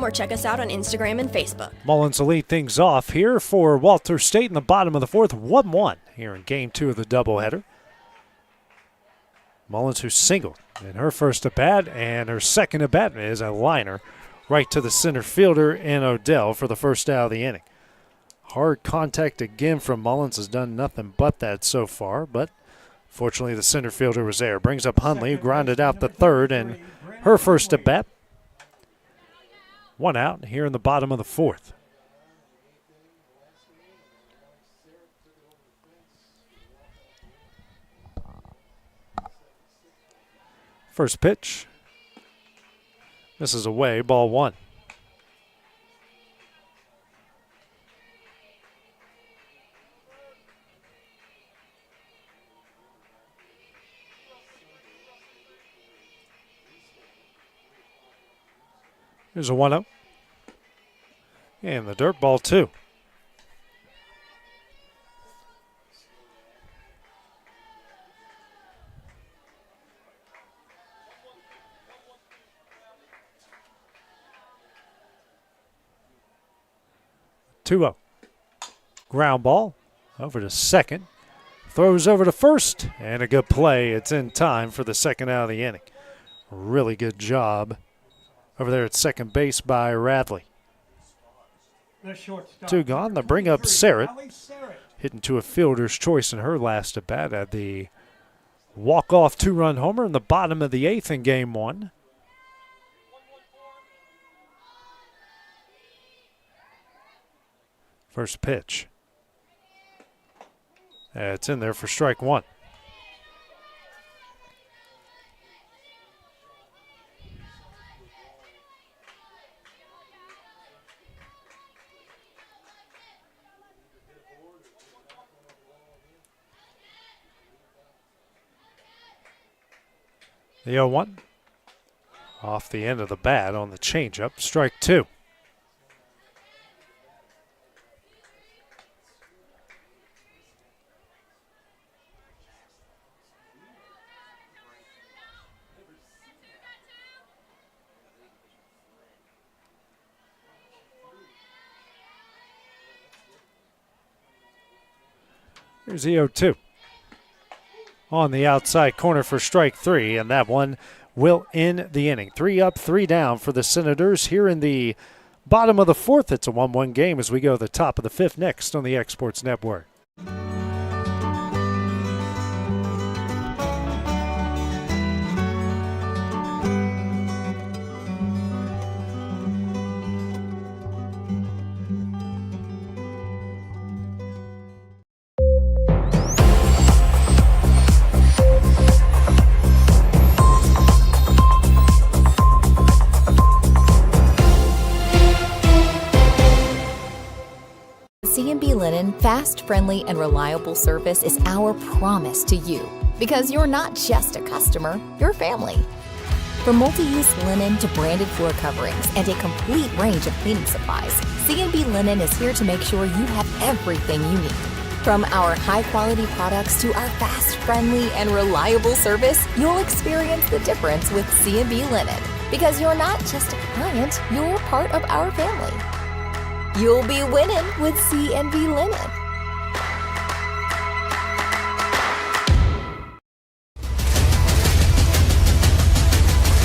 or check us out on Instagram and Facebook. Mullins will lead things off here for Walter State in the bottom of the 4th, 1-1 here in Game 2 of the doubleheader. Mullins, who singled in her first at bat, and her second at bat is a liner right to the center fielder in Odell for the first out of the inning. Hard contact again from Mullins, has done nothing but that so far, but fortunately the center fielder was there. Brings up Hundley, who grounded out the third, and her first at bat. 1 out here in the bottom of the 4th. First pitch. Misses away, ball 1. Here's a 1-0. And the dirt ball, 2. Ground ball over to second. Throws over to first, and a good play. It's in time for the second out of the inning. Really good job over there at second base by Radley. 2 gone. They bring up Sarrett. Hitting to a fielder's choice in her last at bat at the walk-off 2-run homer in the bottom of the 8th in game 1. First pitch. It's in there for strike 1. The 0-1. Off the end of the bat on the changeup. Strike 2. Here's the 0-2. On the outside corner for strike 3, and that one will end the inning. 3 up, 3 down for the Senators here in the bottom of the 4th. It's a 1-1 game as we go to the top of the 5th next on the Exports Network. C&B Linen, fast, friendly, and reliable service is our promise to you. Because you're not just a customer, you're family. From multi-use linen to branded floor coverings and a complete range of cleaning supplies, C&B Linen is here to make sure you have everything you need. From our high-quality products to our fast, friendly, and reliable service, you'll experience the difference with C&B Linen. Because you're not just a client, you're part of our family. You'll be winning with C&B Linen.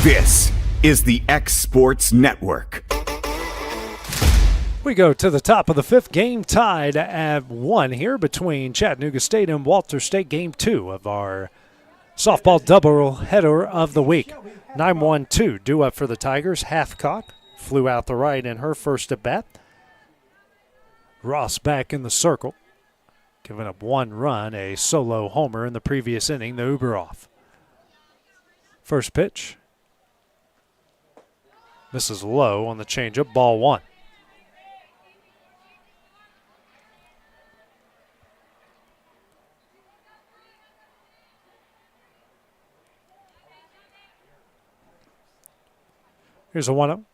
This is the X Sports Network. We go to the top of the 5th, game tied at 1 here between Chattanooga State and Walter State, game 2 of our softball doubleheader of the week. 9-1-2 due up for the Tigers. Hathcock flew out the right in her first at bat. Ross back in the circle, giving up 1 run, a solo homer in the previous inning, the Uber off. First pitch. Misses low on the changeup, ball 1. Here's a 1-0.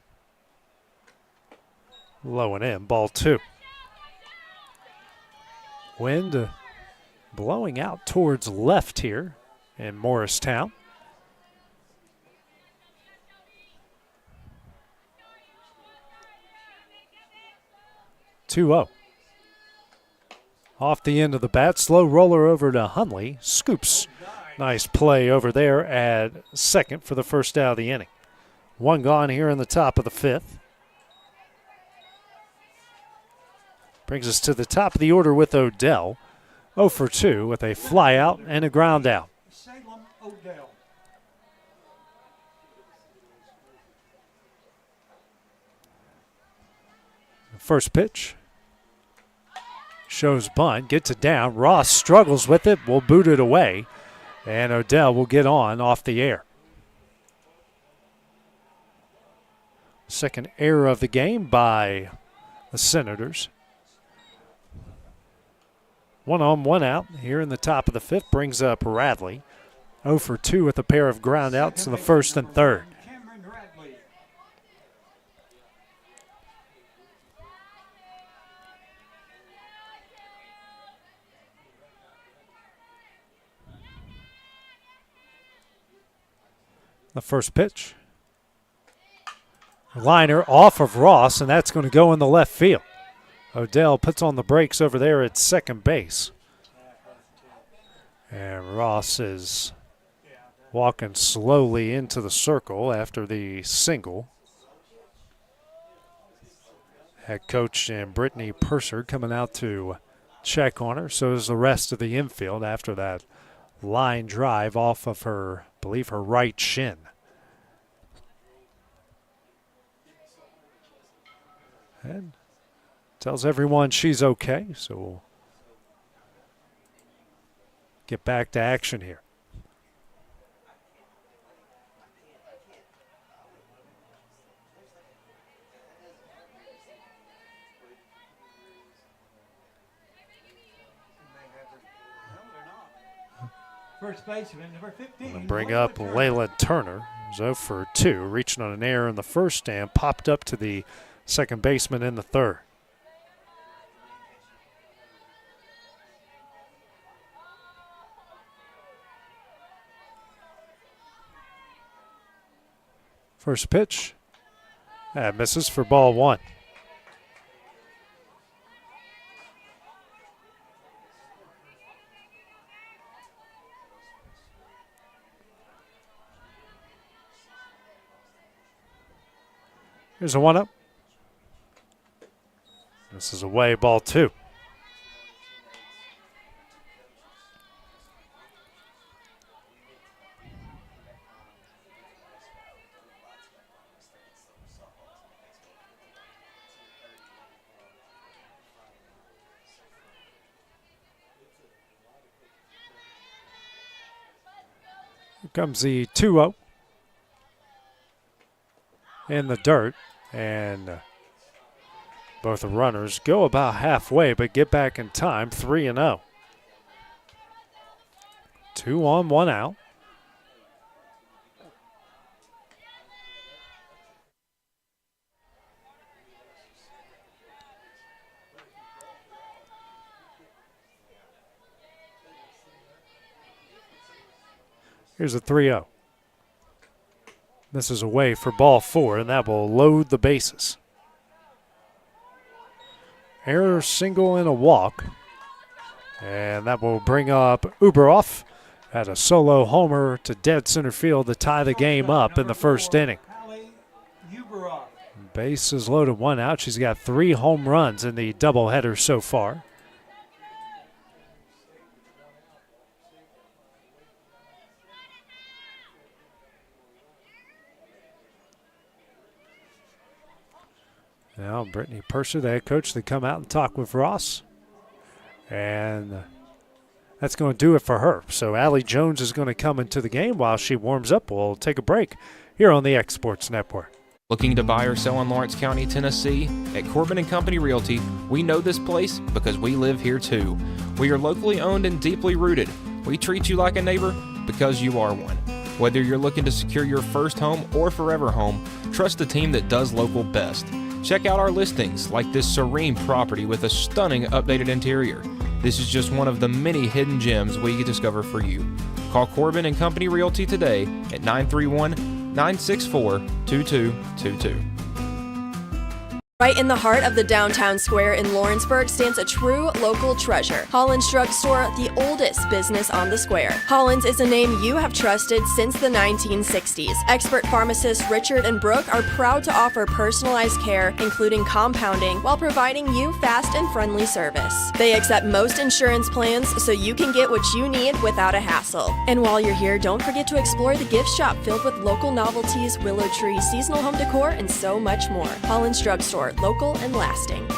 Low and in, ball 2. Wind blowing out towards left here in Morristown. (2-0). Off the end of the bat, slow roller over to Hunley. Scoops. Nice play over there at second for the first out of the inning. 1 gone here in the top of the 5th. Brings us to the top of the order with Odell. 0 for 2 with a fly out and a ground out. First pitch. Shows bunt, gets it down. Ross struggles with it, will boot it away. And Odell will get on off the air. Second error of the game by the Senators. 1 on, 1 out here in the top of the 5th brings up Radley. 0 for 2 with a pair of ground outs in the first and third. The first pitch. Liner off of Ross, and that's going to go in the left field. Odell puts on the brakes over there at second base. And Ross is walking slowly into the circle after the single. Head coach and Brittany Purser coming out to check on her. So is the rest of the infield after that line drive off of her, I believe, her right shin. And tells everyone she's okay, so we'll get back to action here. First baseman, number 15. We'll bring up Layla Turner, who's 0 for 2, reaching on an error in the first and popped up to the second baseman in the third. First pitch, that misses for ball one. Here's a 1-up. This is away, ball two. Here comes the 2-0 in the dirt, and both the runners go about halfway but get back in time, 3-0. 2 on, 1 out. Here's a 3-0. This is away for ball four, and that will load the bases. Error, single, and a walk. And that will bring up Uberoff at a solo homer to dead center field to tie the game up in the first inning. Bases loaded, 1 out. She's got 3 home runs in the doubleheader so far. Now, Brittany Purser, the head coach, they come out and talk with Ross. And that's going to do it for her. So Allie Jones is going to come into the game while she warms up. We'll take a break here on the X Sports Network. Looking to buy or sell in Lawrence County, Tennessee? At Corbin & Company Realty, we know this place because we live here too. We are locally owned and deeply rooted. We treat you like a neighbor because you are one. Whether you're looking to secure your first home or forever home, trust the team that does local best. Check out our listings like this serene property with a stunning updated interior. This is just one of the many hidden gems we discover for you. Call Corbin & Company Realty today at 931-964-2222. Right in the heart of the downtown square in Lawrenceburg stands a true local treasure. Holland's Drug Store, the oldest business on the square. Holland's is a name you have trusted since the 1960s. Expert pharmacists Richard and Brooke are proud to offer personalized care, including compounding, while providing you fast and friendly service. They accept most insurance plans so you can get what you need without a hassle. And while you're here, don't forget to explore the gift shop filled with local novelties, willow tree, seasonal home decor, and so much more. Holland's Drug Store. Local and lasting.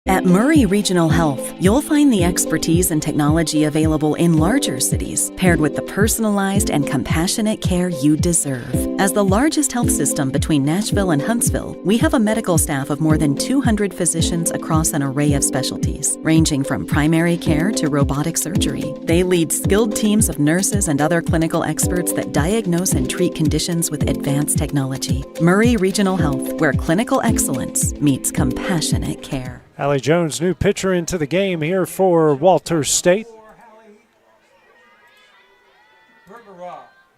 At Murray Regional Health, you'll find the expertise and technology available in larger cities, paired with the personalized and compassionate care you deserve. As the largest health system between Nashville and Huntsville, we have a medical staff of more than 200 physicians across an array of specialties, ranging from primary care to robotic surgery. They lead skilled teams of nurses and other clinical experts that diagnose and treat conditions with advanced technology. Murray Regional Health, where clinical excellence meets compassionate care. Allie Jones, new pitcher into the game here for Walters State.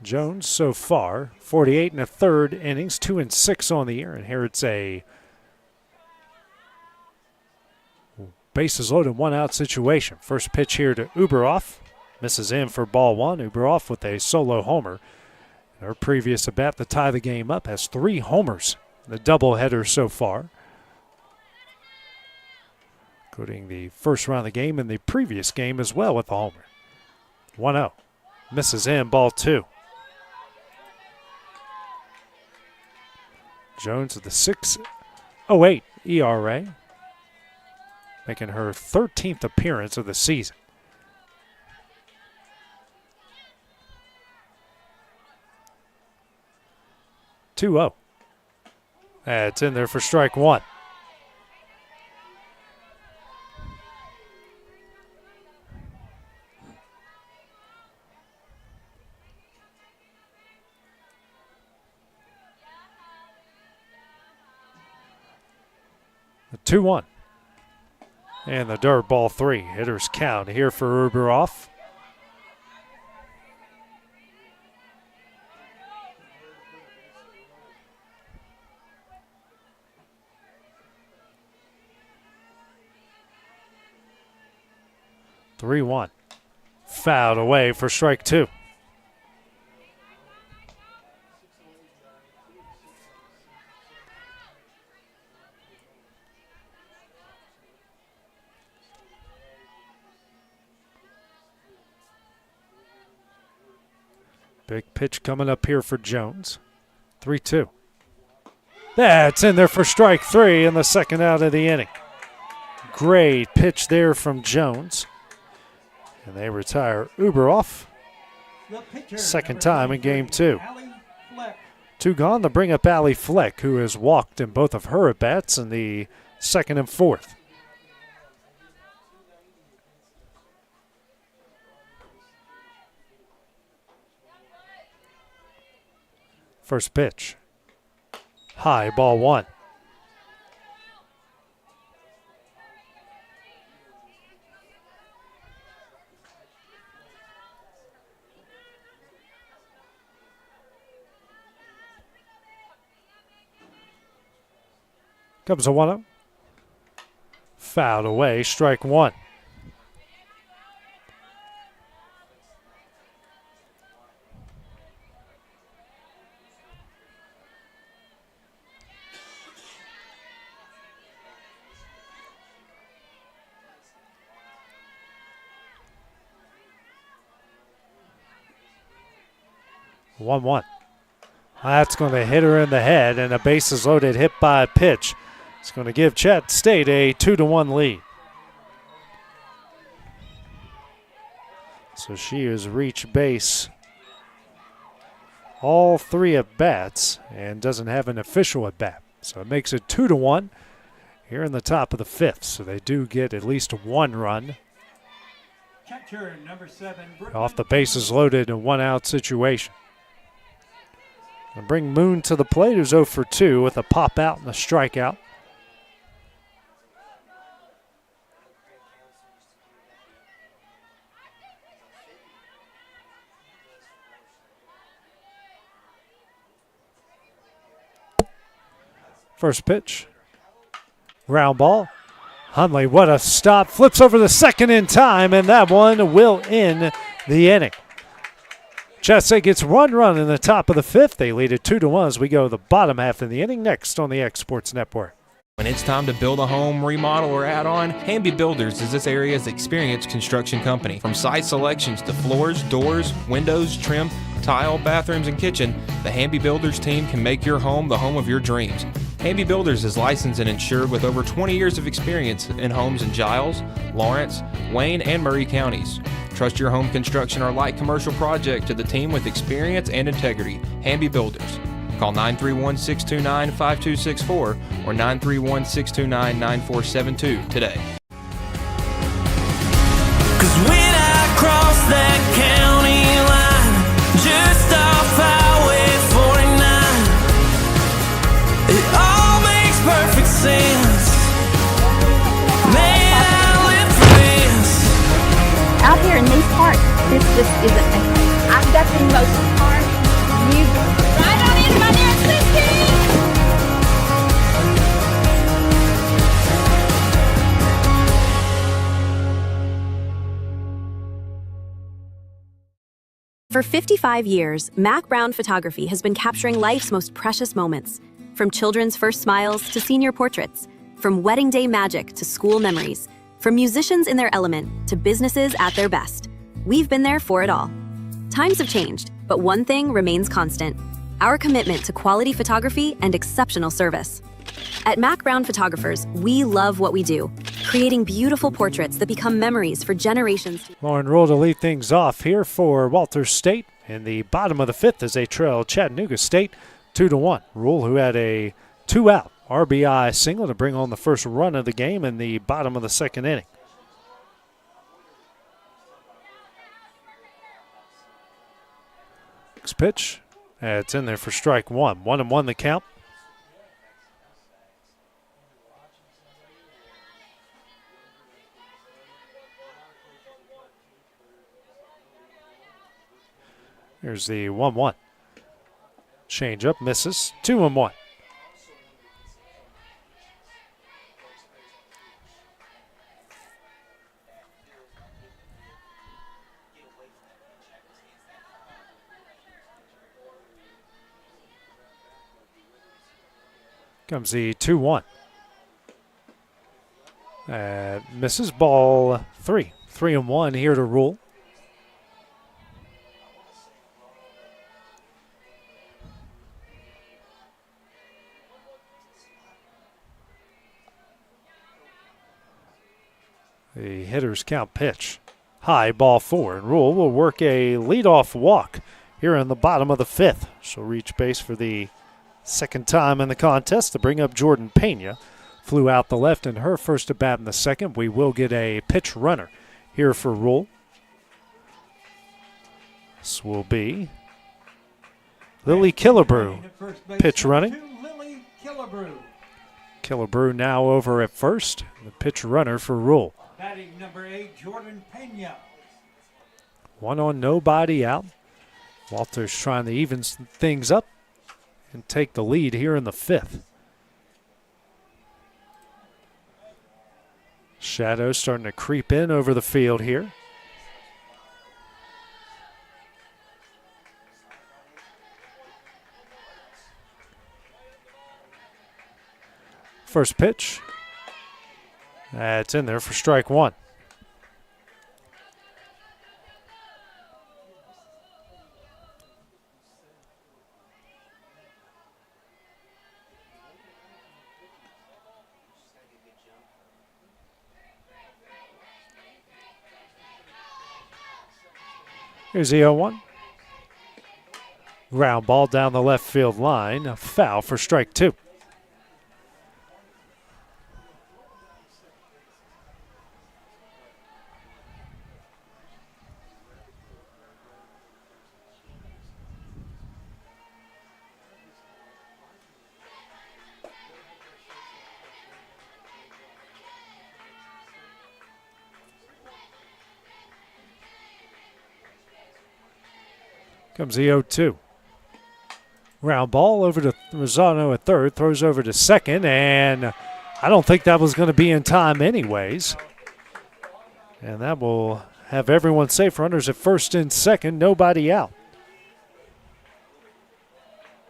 Jones so far, 48 and a third innings, 2 and 6 on the year. And here it's a bases loaded, 1 out situation. First pitch here to Uberoff. Misses in for ball 1. Uberoff with a solo homer. Her previous at bat to tie the game up has 3 homers in the doubleheader so far, including the first round of the game and the previous game as well with a homer. 1-0. Misses in, ball 2. Jones with the 6.08 ERA, making her 13th appearance of the season. Two-0. That's in there for strike 1. The 2-1. And the dirt, ball 3. Hitters count here for Uberoff. Three-one. Fouled away for strike 2. Big pitch coming up here for Jones. 3-2. That's in there for strike 3 and the second out of the inning. Great pitch there from Jones. And they retire Uberoff. Second time in game 2. 2 gone to bring up Allie Fleck, who has walked in both of her at-bats in the second and fourth. First pitch. High, ball 1. Comes a 1-0. Fouled away, strike 1. One. That's going to hit her in the head, and a bases loaded hit by a pitch. It's going to give Chet State a 2-1 lead. So she has reached base all 3 at-bats and doesn't have an official at-bat. So it makes it 2-1 here in the top of the 5th. So they do get at least 1 run. Catcher, number 7, off the bases loaded in 1-out situation. And bring Moon to the plate, who's 0 for 2 with a pop out and a strikeout. First pitch. Ground ball. Hundley, what a stop. Flips over the second in time, and that one will end the inning. Chatsey gets 1 run in the top of the 5th. They lead it 2-1 as we go to the bottom half of the inning next on the X Sports Network. When it's time to build a home, remodel, or add on, Hamby Builders is this area's experienced construction company. From site selections to floors, doors, windows, trim, tile, bathrooms, and kitchen, the Hamby Builders team can make your home the home of your dreams. Hamby Builders is licensed and insured with over 20 years of experience in homes in Giles, Lawrence, Wayne, and Murray counties. Trust your home construction or light commercial project to the team with experience and integrity. Hamby Builders. Call 931-629-5264 or 931-629-9472 today. 'Cause when I cross that county line, just off Highway 49, it all makes perfect sense. Man, I live for this. Out here in these parts, this just isn't. I've got the most parks For 55 years, Mac Brown Photography has been capturing life's most precious moments. From children's first smiles to senior portraits, from wedding day magic to school memories, from musicians in their element to businesses at their best. We've been there for it all. Times have changed, but one thing remains constant: our commitment to quality photography and exceptional service. At Mac Brown Photographers, we love what we do, creating beautiful portraits that become memories for generations. Lauren Rule to lead things off here for Walters State in the bottom of the fifth as they trail Chattanooga State 2-1. Rule, who had a 2-out RBI single to bring on the first run of the game in the bottom of the second inning. Next pitch, it's in there for strike one. 1-1 the count. Here's the 1-1. Change up, misses. 2-1. Comes the 2-1. Misses, ball 3. 3-1 here to Rule. The hitter's count pitch. High, ball 4. And Rule will work a leadoff walk here in the bottom of the fifth. She'll reach base for the second time in the contest to bring up Jordan Pena. Flew out the left in her first at bat in the second. We will get a pitch runner here for Rule. This will be Lily Killebrew. Pitch running. Killebrew now over at first. The pitch runner for Rule. Batting number 8, Jordan Pena. One on, nobody out. Walters trying to even things up and take the lead here in the fifth. Shadows starting to creep in over the field here. First pitch. It's in there for strike one. Here's the 0-1. Ground ball down the left field line. A foul for strike two. Comes the 0-2. Ground ball over to Rosano at third, throws over to second, and I don't think that was going to be in time anyways. And that will have everyone safe. Runners at first and second, nobody out.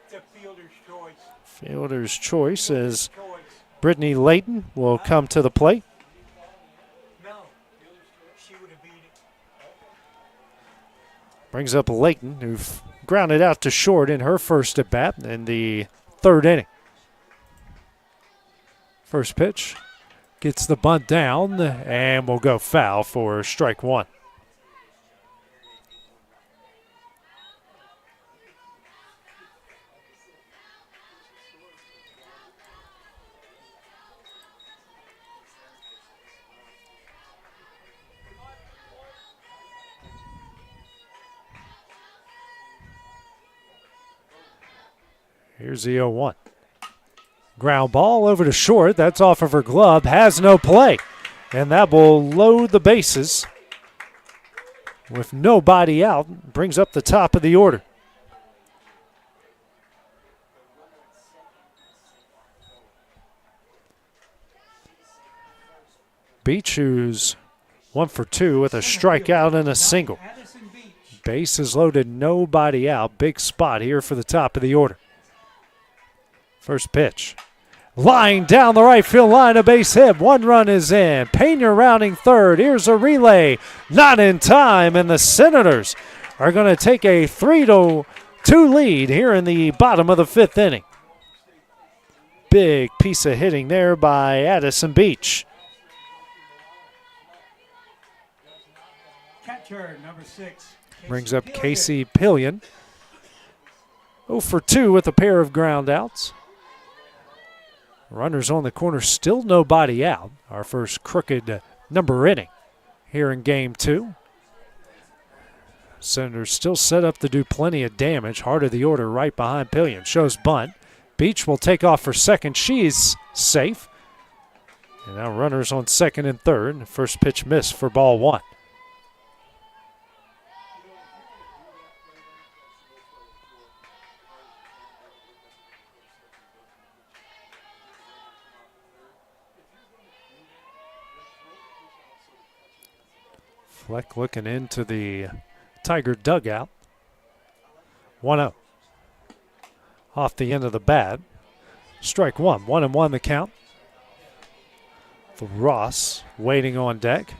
It's a fielder's choice. Fielder's choice as Brittany Layton will come to the plate. Brings up Layton, who grounded out to short in her first at bat in the third inning. First pitch gets the bunt down and will go foul for strike one. Here's the 0-1. Ground ball over to short. That's off of her glove. Has no play. And that will load the bases with nobody out. Brings up the top of the order. Beach, who's 1 for 2 with a strikeout and a single. Bases loaded, nobody out. Big spot here for the top of the order. First pitch. Line down the right field line, a base hit. 1 run is in. Pena rounding third. Here's a relay. Not in time, and the Senators are going to take a 3-2 lead here in the bottom of the 5th inning. Big piece of hitting there by Addison Beach. Catcher number 6. Brings up Casey Pillion. 0 for 2 with a pair of ground outs. Runners on the corner, still nobody out. Our first crooked number inning here in game 2. Senators still set up to do plenty of damage. Heart of the order right behind Pillion. Shows bunt. Beach will take off for second. She's safe. And now runners on second and third. First pitch missed for ball 1. Fleck looking into the Tiger dugout. 1-0. Off the end of the bat. Strike 1. 1-1 the count. For Ross waiting on deck.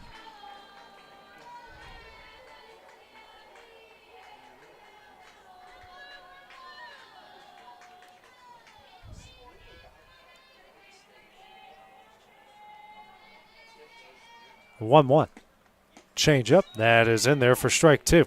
One. Change up. That is in there for strike 2.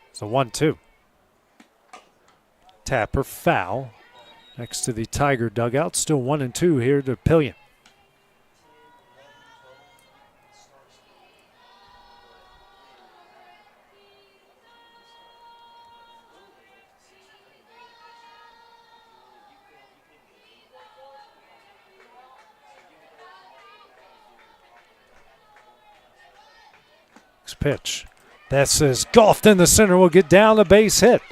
It's a 1-2. Tapper foul next to the Tiger dugout. Still 1-2 here to Pillion. Pitch. That says golfed in the center, will get down, a base hit.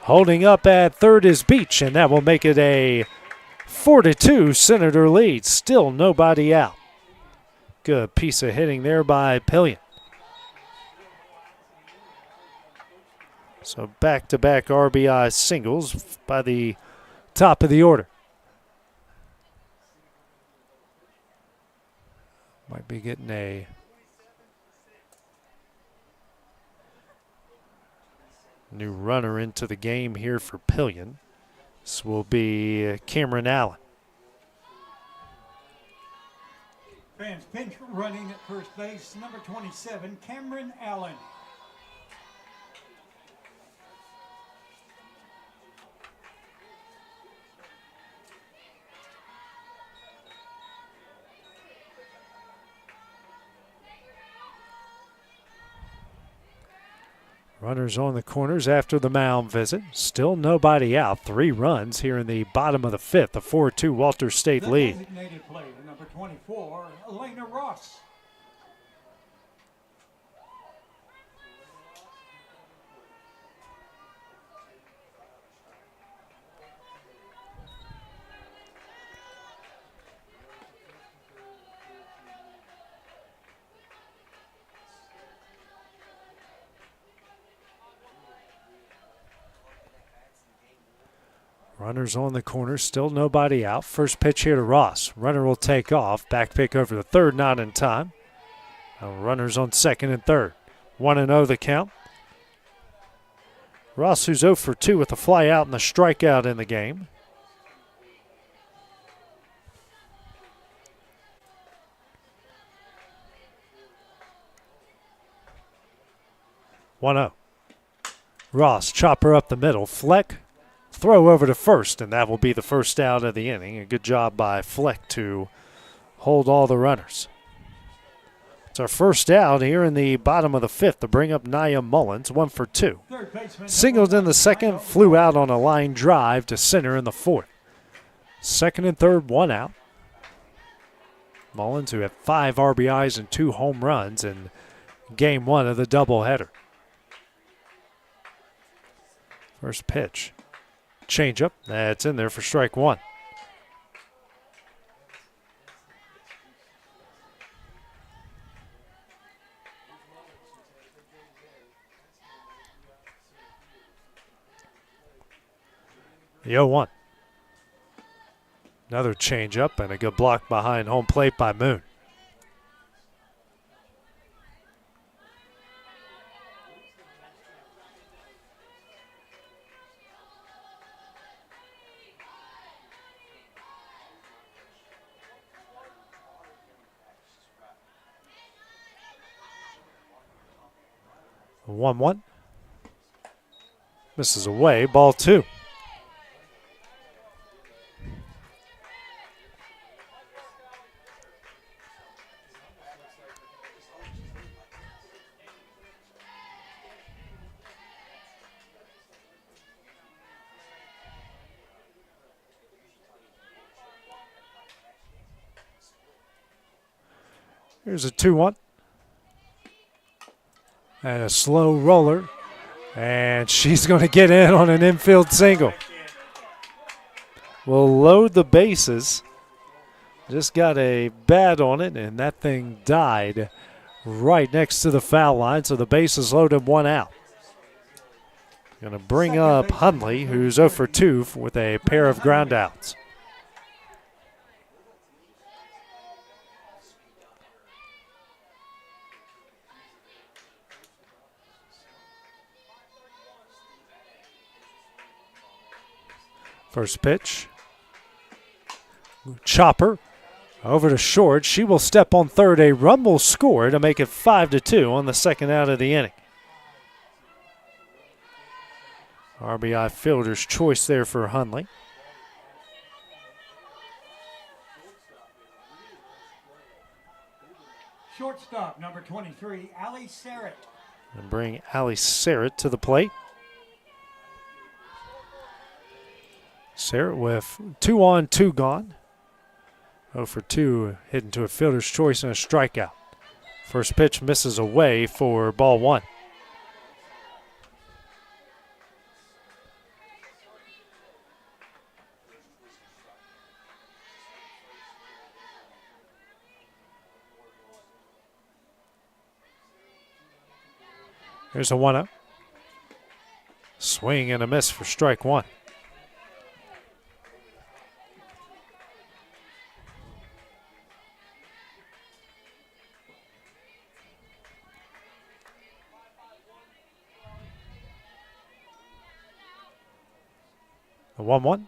Holding up at third is Beach, and that will make it a 4-2 Senator lead. Still nobody out. Good piece of hitting there by Pillion. So back-to-back RBI singles by the top of the order. Might be getting a new runner into the game here for Pillion. This will be Cameron Allen. Fans pinch running at first base, number 27, Cameron Allen. Runners on the corners after the mound visit. Still nobody out. 3 runs here in the bottom of the 5th. A 4-2 Walter State lead. Designated player, number 24, Elena Ross. Runners on the corner, still nobody out. First pitch here to Ross. Runner will take off. Back pick over the third, not in time. Now runners on second and third. 1-0 the count. Ross, who's 0 for 2 with a fly out and a strikeout in the game. Ross, chopper up the middle. Fleck, throw over to first, and that will be the first out of the inning. A good job by Fleck to hold all the runners. It's our first out here in the bottom of the 5th to bring up Nia Mullins, 1 for 2. Singled in the second, flew out on a line drive to center in the 4th. Second and third, 1 out. Mullins, who had 5 RBIs and 2 home runs in game one of the doubleheader. First pitch. Changeup. That's in there for strike one. The 0-1. Another changeup and a good block behind home plate by Moon. The 1-1. Misses away, ball two. Here's a 2-1. And a slow roller. And she's going to get in on an infield single. We'll load the bases. Just got a bat on it, and that thing died right next to the foul line, so the bases loaded, one out. Going to bring up Hundley, who's 0 for 2 with a pair of groundouts. First pitch. Chopper over to short. She will step on third. A run will score to make it 5-2 on the second out of the inning. RBI fielder's choice there for Hundley. Shortstop, number 23, Allie Sarrett. And bring Allie Sarrett to the plate. Sarrett with 2 on, 2 gone. 0 for 2, hitting to a fielder's choice and a strikeout. First pitch misses away for ball one. Here's a 1-0. Swing and a miss for strike one. A 1-1.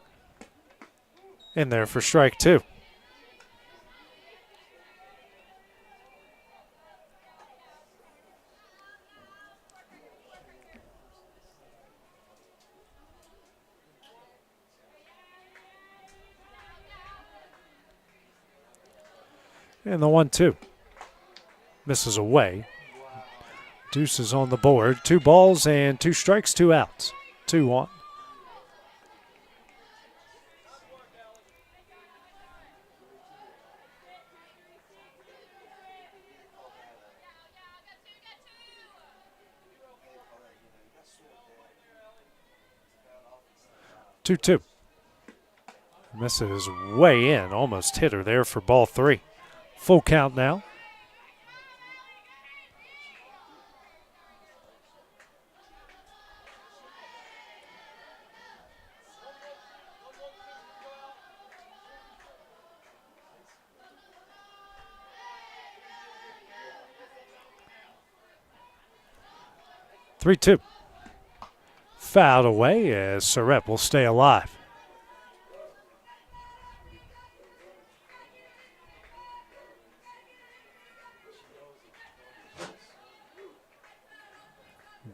In there for strike two. And the 1-2. Misses away. Deuce is on the board. 2 balls and 2 strikes, 2 outs. 2-1. Two. Misses way in. Almost hit her there for ball 3. Full count now. Three-two. Fouled away as Surratt will stay alive.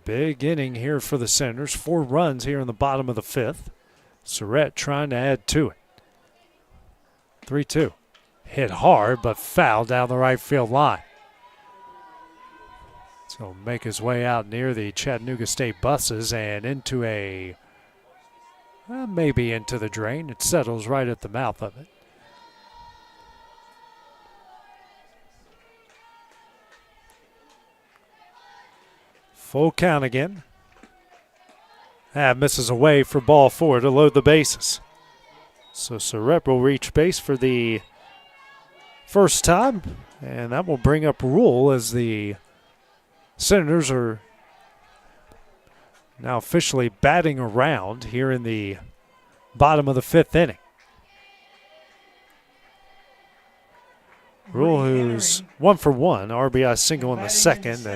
Big inning here for the Senators. 4 runs here in the bottom of the 5th. Surratt trying to add to it. 3-2. Hit hard, but fouled down the right field line. It's going to make his way out near the Chattanooga State buses and into maybe into the drain. It settles right at the mouth of it. Full count again. Misses away for ball 4 to load the bases. So Surratt will reach base for the first time, and that will bring up Rule as the Senators are now officially batting around here in the bottom of the 5th inning. Rule, who's 1 for 1, RBI single in the second,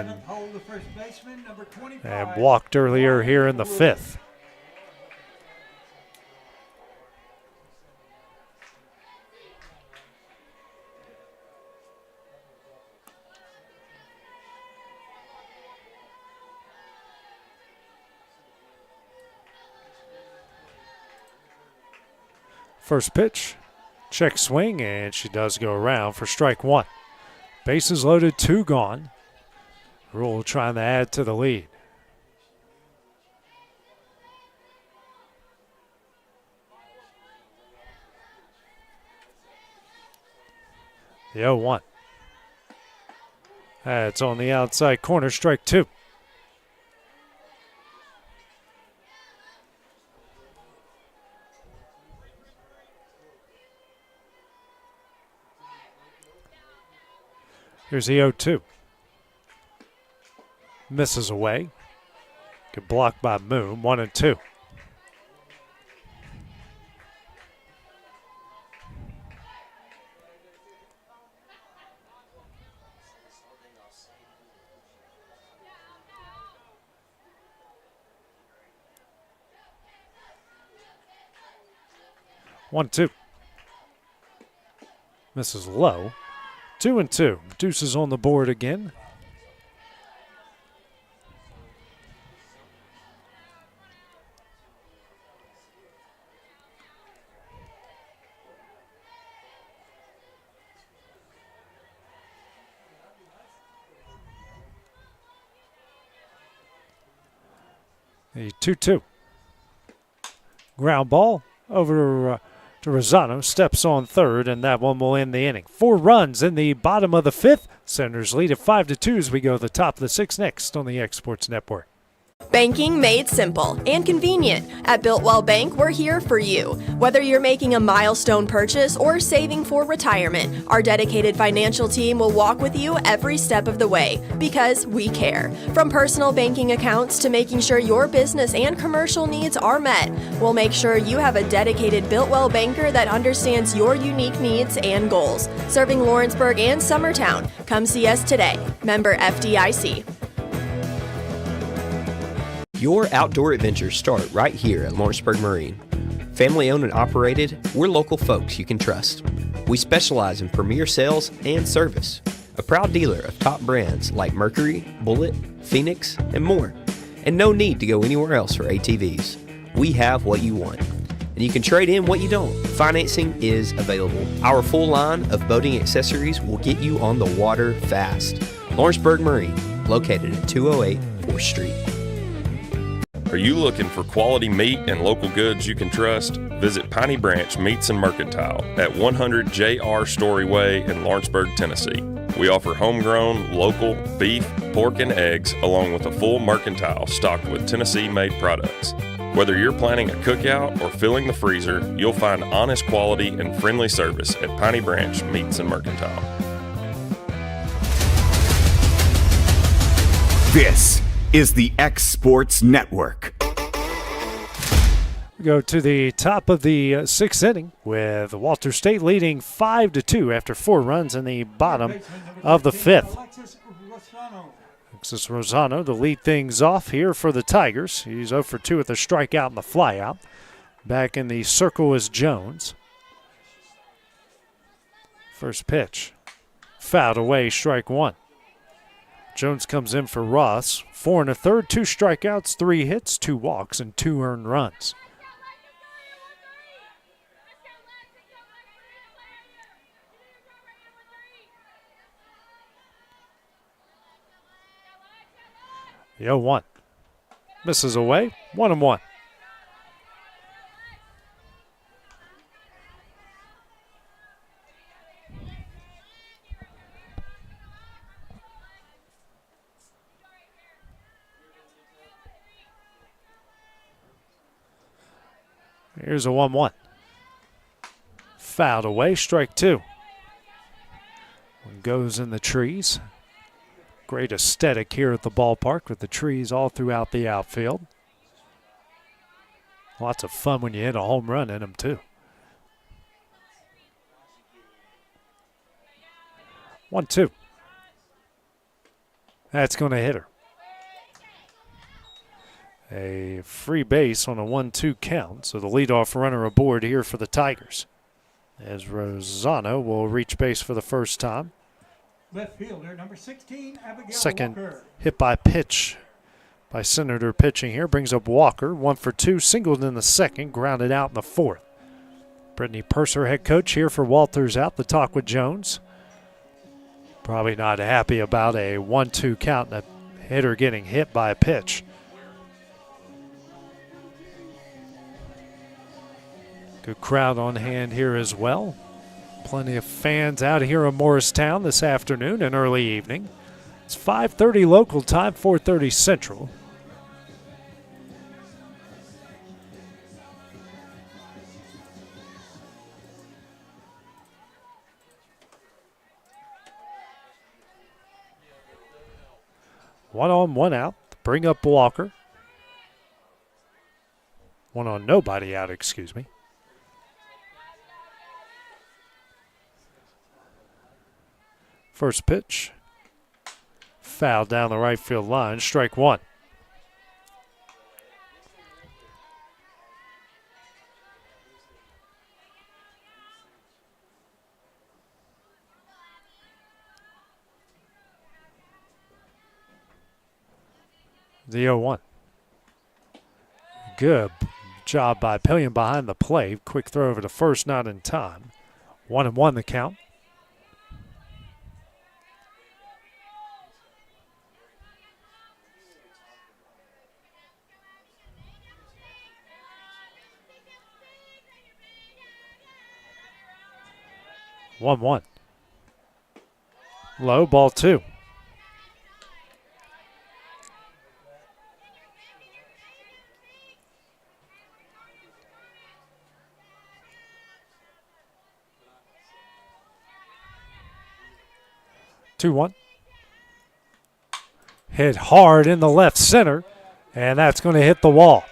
and walked earlier here in the 5th. First pitch, check swing, and she does go around for strike 1. Bases loaded, 2 gone. Rule trying to add to the lead. The 0-1. That's on the outside corner, strike 2. Here's the 0-2. Misses away. Good block by Moon. 1-2. One, two. Misses low. 2-2. Deuces on the board again. The 2-2. Ground ball over to Rosano, steps on third, and that one will end the inning. 4 runs in the bottom of the 5th. Senators lead at 5-2 as we go to the top of the 6th next on the X Sports Network. Banking made simple and convenient. At Builtwell Bank, we're here for you. Whether you're making a milestone purchase or saving for retirement, our dedicated financial team will walk with you every step of the way because we care. From personal banking accounts to making sure your business and commercial needs are met, we'll make sure you have a dedicated Builtwell banker that understands your unique needs and goals. Serving Lawrenceburg and Summertown. Come see us today. Member FDIC. Your outdoor adventures start right here at Lawrenceburg Marine. Family owned and operated, we're local folks you can trust. We specialize in premier sales and service. A proud dealer of top brands like Mercury, Bullet, Phoenix, and more. And no need to go anywhere else for ATVs. We have what you want. And you can trade in what you don't. Financing is available. Our full line of boating accessories will get you on the water fast. Lawrenceburg Marine, located at 208 4th Street. Are you looking for quality meat and local goods you can trust? Visit Piney Branch Meats and Mercantile at 100 J.R. Story Way in Lawrenceburg, Tennessee. We offer homegrown, local beef, pork, and eggs, along with a full mercantile stocked with Tennessee-made products. Whether you're planning a cookout or filling the freezer, you'll find honest quality and friendly service at Piney Branch Meats and Mercantile. This is the X Sports Network. We go to the top of the 6th inning with Walter State leading 5-2 after 4 runs in the bottom of the 5th. Alexis Rosano to lead things off here for the Tigers. He's 0 for 2 with a strikeout and the flyout. Back in the circle is Jones. First pitch. Fouled away, strike 1. Jones comes in for Ross. 4 1/3, 2 strikeouts, 3 hits, 2 walks, and 2 earned runs. The 0-1. Misses away. 1-1. Here's a 1-1. Fouled away, strike two. One goes in the trees. Great aesthetic here at the ballpark with the trees all throughout the outfield. Lots of fun when you hit a home run in them, too. 1-2. That's going to hit her. A free base on a 1-2 count, so the leadoff runner aboard here for the Tigers. As Rosano will reach base for the first time. Left fielder, number 16, Abigail Second Walker. hit by pitch by Senator pitching here. Brings up Walker. 1 for 2. Singled in the second. Grounded out in the fourth. Brittany Purser, head coach, here for Walters out. The talk with Jones. Probably not happy about a 1-2 count and a hitter getting hit by a pitch. Good crowd on hand here as well. Plenty of fans out here in Morristown this afternoon and early evening. It's 5:30 local time, 4:30 Central. One on, one out. Bring up Walker. One on, nobody out, excuse me. First pitch. Foul down the right field line. Strike one. The 0-1. Good job by Pillion behind the plate. Quick throw over to first, not in time. 1-1 the count. One. Low, ball two. Two, one. Hit hard in the left center, and that's going to hit the wall.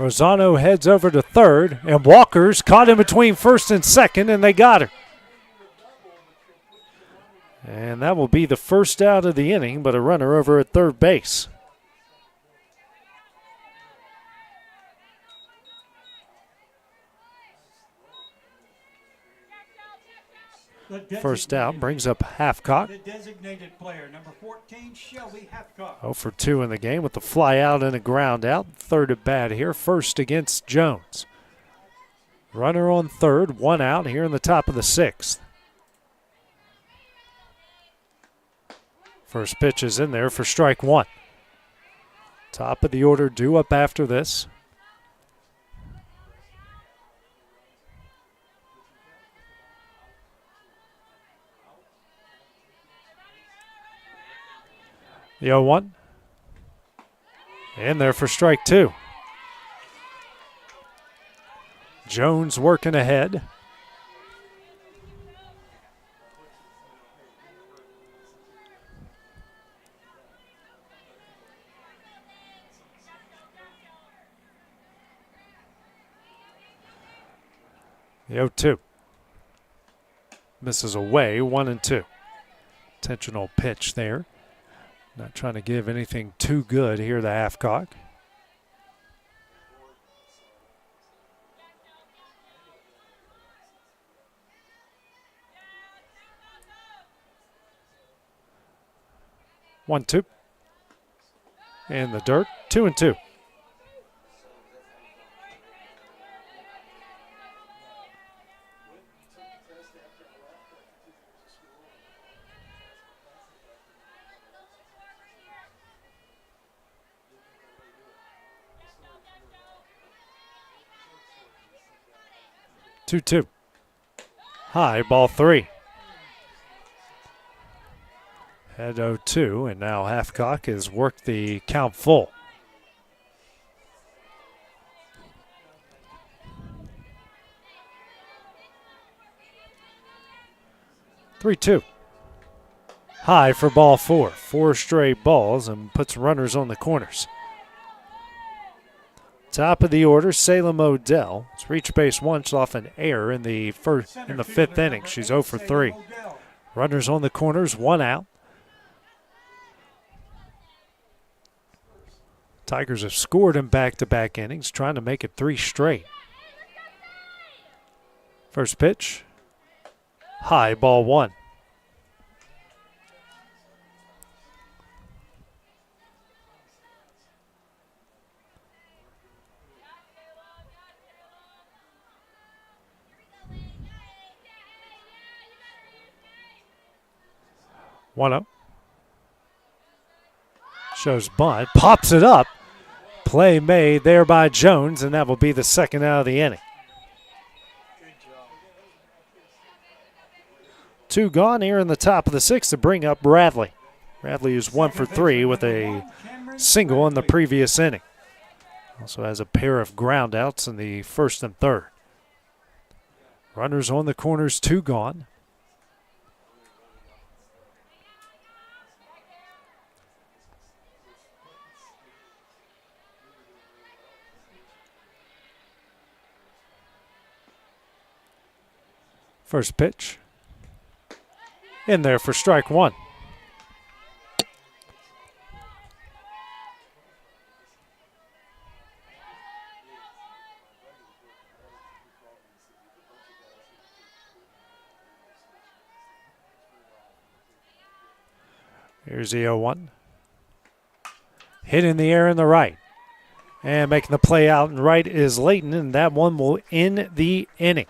Rosano heads over to third, and Walker's caught in between first and second, and they got her. And that will be the first out of the inning, but a runner over at third base. First out brings up Halfcock. The designated player, number 14, Shelby Halfcock. 0 for 2 in the game with the fly out and a ground out. Third at bat here, first against Jones. Runner on third, one out here in the top of the sixth. First pitch is in there for strike one. Top of the order due up after this. The 0-1. In there for strike two. Jones working ahead. The 0-2. Misses away, 1-2. Intentional pitch there. Not trying to give anything too good here to Halfcock. One, two. In the dirt, 2-2. Two. High, ball three. Head 0-2, and now Halfcock has worked the count full. 3-2. High for ball 4. 4 straight balls and puts runners on the corners. Top of the order, Salem Odell. It's reached base once off an error in the 5th inning. She's 0 for 3. Runners on the corners, 1 out. Tigers have scored in back-to-back innings, trying to make it 3 straight. First pitch, high, ball 1. One up. Shows bunt. Pops it up. Play made there by Jones, and that will be the second out of the inning. 2 gone here in the top of the 6th to bring up Radley. Radley is 1 for 3 with a single in the previous inning. Also has a pair of groundouts in the 1st and 3rd. Runners on the corners, 2 gone. First pitch. In there for strike 1. Here's the 0-1. Hit in the air in the right. And making the play out and right is Layton, and that one will end the inning.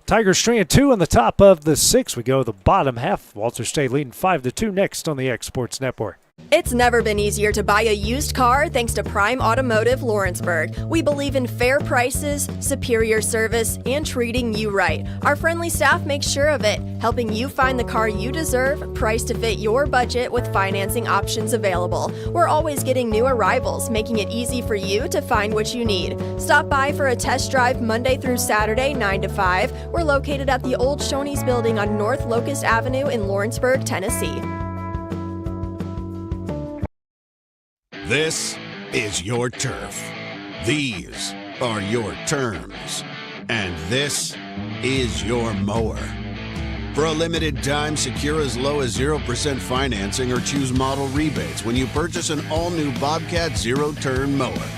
Tigers string 2 on the top of the 6th. We go to the bottom half. Walter State leading 5-2 next on the X Sports Network. It's never been easier to buy a used car thanks to Prime Automotive Lawrenceburg. We believe in fair prices, superior service, and treating you right. Our friendly staff makes sure of it, helping you find the car you deserve, priced to fit your budget with financing options available. We're always getting new arrivals, making it easy for you to find what you need. Stop by for a test drive Monday through Saturday, 9 to 5. We're located at the old Shoney's building on North Locust Avenue in Lawrenceburg, Tennessee. This is your turf. These are your terms. And this is your mower. For a limited time, secure as low as 0% financing or choose model rebates when you purchase an all-new Bobcat zero-turn mower.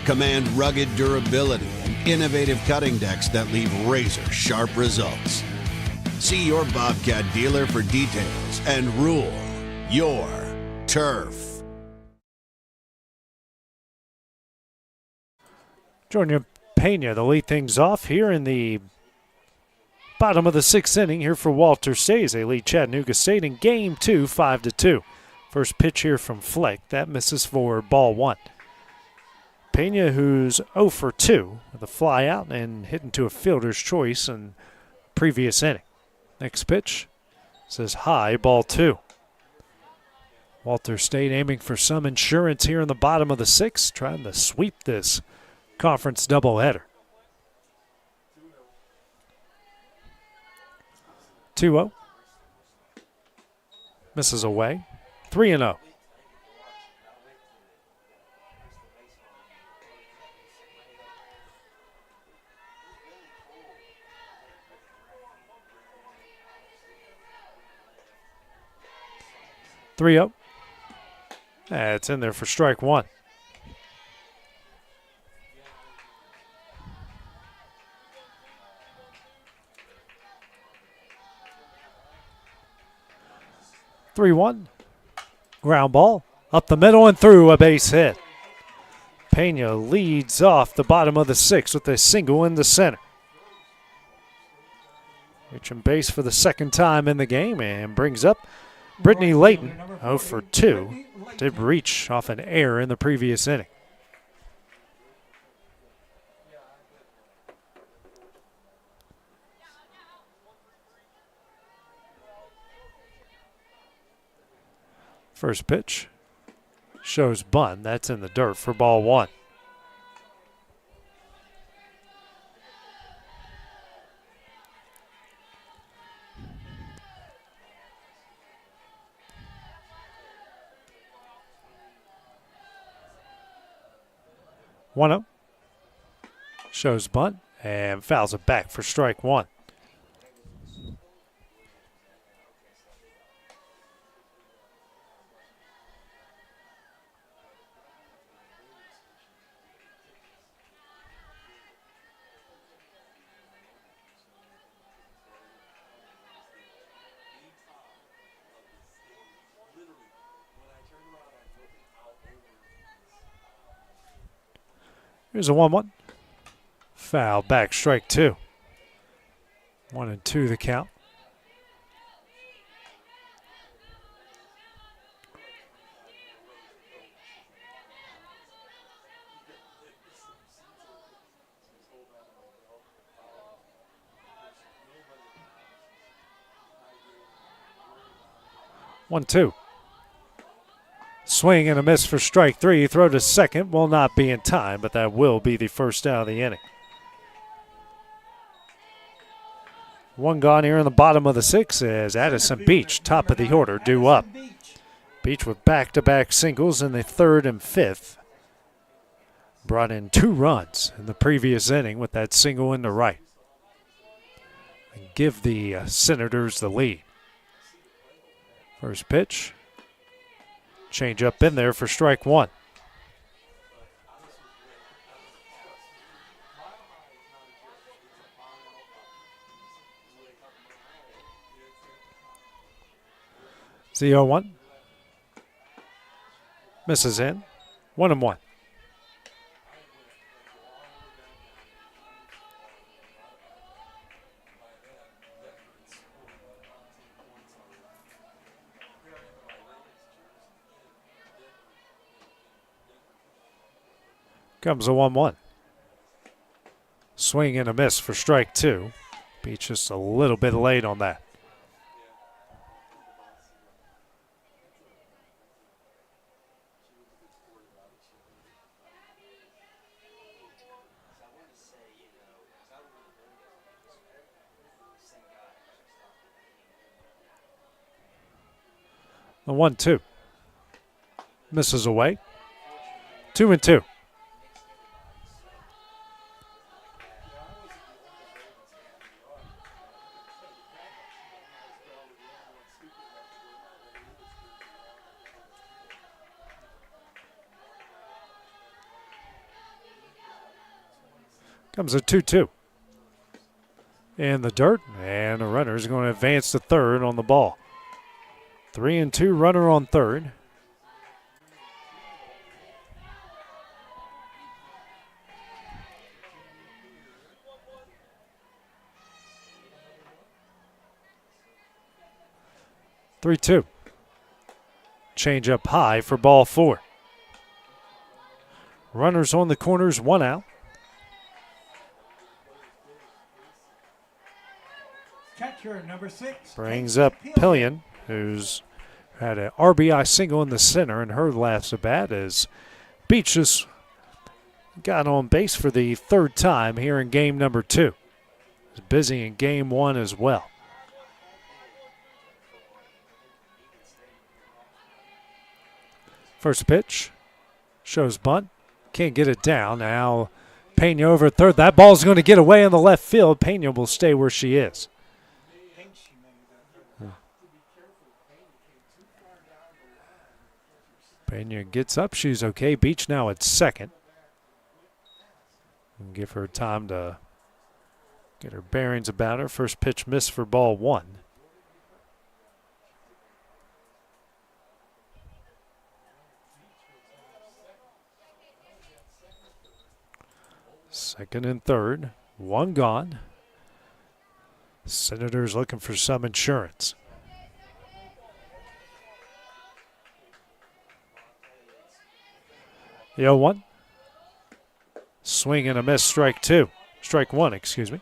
Command rugged durability and innovative cutting decks that leave razor-sharp results. See your Bobcat dealer for details and rule your turf. Junior Pena to lead things off here in the bottom of the 6th inning here for Walter State. They lead Chattanooga State in Game 2, 5-2. First pitch here from Fleck. That misses for ball 1. Pena, who's 0 for 2 with a fly out and hit into a fielder's choice in previous inning. Next pitch says high, ball 2. Walter State aiming for some insurance here in the bottom of the 6th, trying to sweep this conference doubleheader. 2-0. Misses away. 3-0. It's in there for strike 1. Ground ball up the middle and through, a base hit. Pena leads off the bottom of the 6th with a single in the center. Reaching base for the second time in the game and brings up Brittany Layton, 0 for 2. Did reach off an error in the previous inning. First pitch shows bunt. That's in the dirt for ball 1. 1-0. Shows bunt and fouls it back for strike one. Here's a 1-1. Foul back, strike two. 1-2 the count. One, two. Swing and a miss for strike three. Throw to second will not be in time, but that will be the first out of the inning. One gone here in the bottom of the sixth as Addison Beach, top of the order, due up. Beach with back-to-back singles in the third and fifth. Brought in 2 runs in the previous inning with that single in the right. And give the Senators the lead. First pitch. Change up in there for strike one. The 0-1. Misses in. 1-1. Comes a 1-1. Swing and a miss for strike two. Beach just a little bit late on that. The 1-2. Misses away. 2-2. Comes a 2-2. In the dirt, and the runner is going to advance to third on the ball. 3-2 runner on third. Three-two. Change up high for ball four. Runners on the corners, 1 out. Catcher number 6 brings up Pillion, who's had an RBI single in the center in her last at bat as Beach just got on base for the third time here in game number 2. Was busy in game 1 as well. First pitch shows bunt, can't get it down. Now Pena over at third. That ball's going to get away in the left field. Pena will stay where she is. Pena gets up. She's okay. Beach now at second. And give her time to get her bearings about her. First pitch missed for ball one. Second and third. One gone. Senators looking for some insurance. The 0-1. Swing and a miss, strike two. Strike one, excuse me.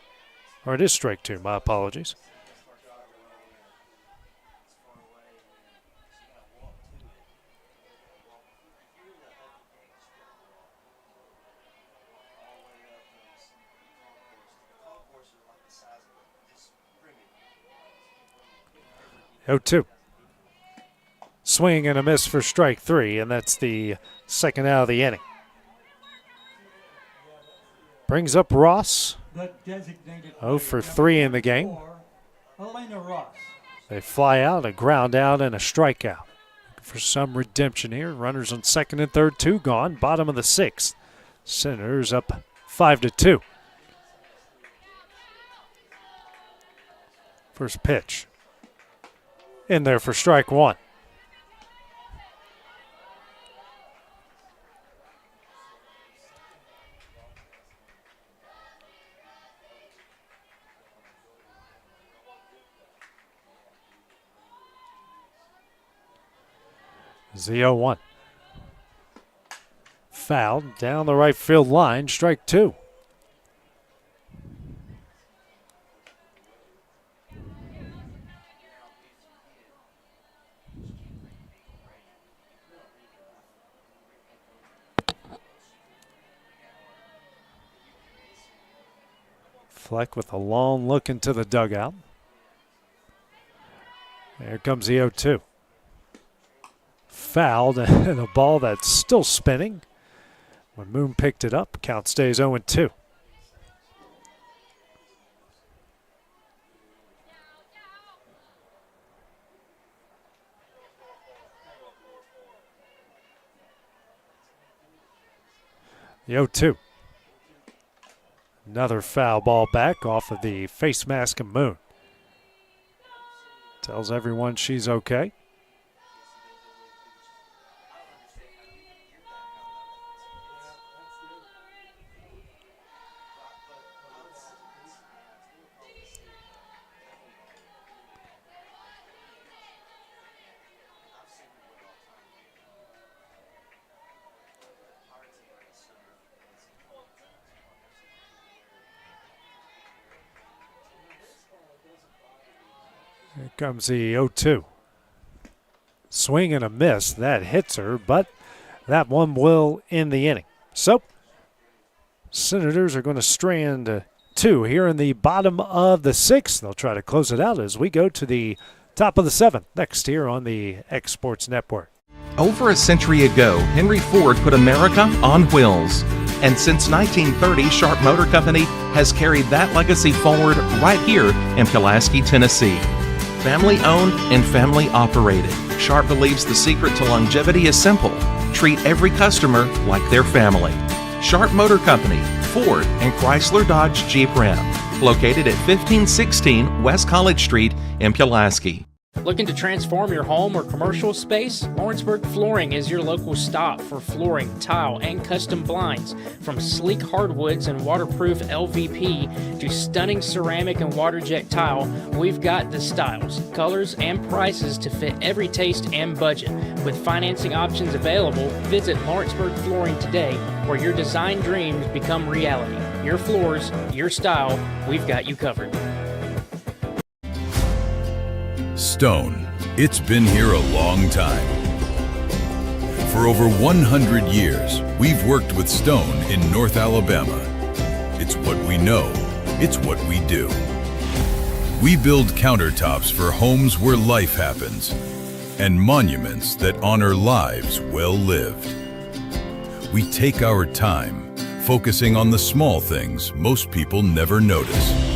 Or it is strike two, my apologies. Oh, 2. Swing and a miss for strike three, and that's the second out of the inning. Brings up Ross. The designated 0 for 3 in the game. Elena Ross. They fly out, a ground out, and a strikeout. For some redemption here. Runners on second and third, 2 gone. Bottom of the 6th. Senators up 5-2. First pitch. In there for strike 1. The 0-1. Fouled down the right field line, strike 2. Fleck with a long look into the dugout. There comes the 0-2. Fouled and a ball that's still spinning. When Moon picked it up, count stays 0-2. The 0-2. Another foul ball back off of the face mask of Moon. Tells everyone she's okay. Here comes the 0-2. Swing and a miss. That hits her, but that one will end the inning. So, Senators are going to strand 2 here in the bottom of the 6th. They'll try to close it out as we go to the top of the 7th next here on the X Sports Network. Over a century ago, Henry Ford put America on wheels. And since 1930, Sharp Motor Company has carried that legacy forward right here in Pulaski, Tennessee. Family owned and family operated, Sharp believes the secret to longevity is simple. Treat every customer like their family. Sharp Motor Company, Ford and Chrysler Dodge Jeep Ram. Located at 1516 West College Street in Pulaski. Looking to transform your home or commercial space? Lawrenceburg Flooring is your local stop for flooring, tile, and custom blinds. From sleek hardwoods and waterproof LVP to stunning ceramic and water jet tile, we've got the styles, colors, and prices to fit every taste and budget. With financing options available, visit Lawrenceburg Flooring today, where your design dreams become reality. Your floors, your style, we've got you covered. Stone. It's been here a long time. For over 100 years, we've worked with Stone in North Alabama. It's what we know. It's what we do. We build countertops for homes where life happens and monuments that honor lives well lived. We take our time, focusing on the small things most people never notice.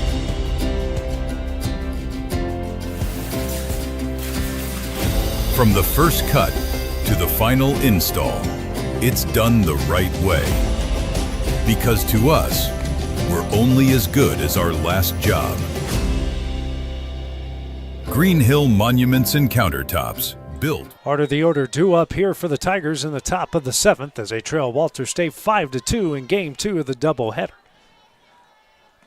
From the first cut to the final install, it's done the right way. Because to us, we're only as good as our last job. Green Hill Monuments and Countertops, built. Part of the order due up here for the Tigers in the top of the 7th as they trail Walter State 5-2 in Game 2 of the doubleheader.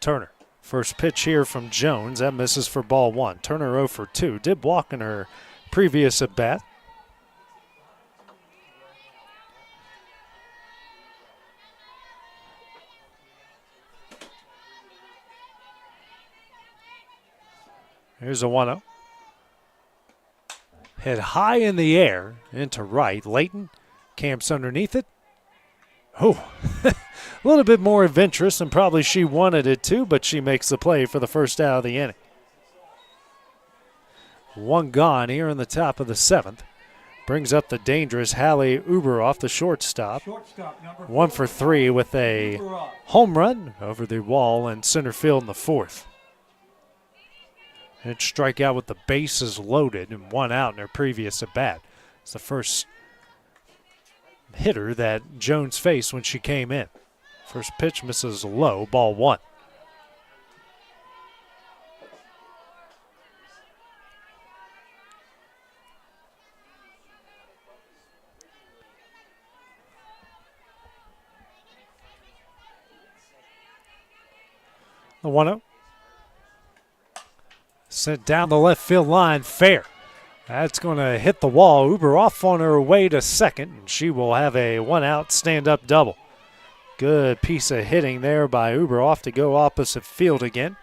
Turner, first pitch here from Jones. That misses for ball 1. Turner 0 for 2. Did walk in her previous at bat. Here's a 1-0. Hit high in the air into right. Layton camps underneath it. Oh, a little bit more adventurous than probably she wanted it to, but she makes the play for the first out of the inning. One gone here in the top of the 7th. brings up the dangerous Hallie Uberoff, the shortstop. 1 for 3 with a home run over the wall in center field in the fourth. And strike out with the bases loaded and 1 out in her previous at bat. It's the first hitter that Jones faced when she came in. First pitch misses low, ball 1. The 1-0. Sent down the left field line, fair. That's going to hit the wall. Uberoff on her way to second, and she will have a 1-out stand-up double. Good piece of hitting there by Uberoff to go opposite field again.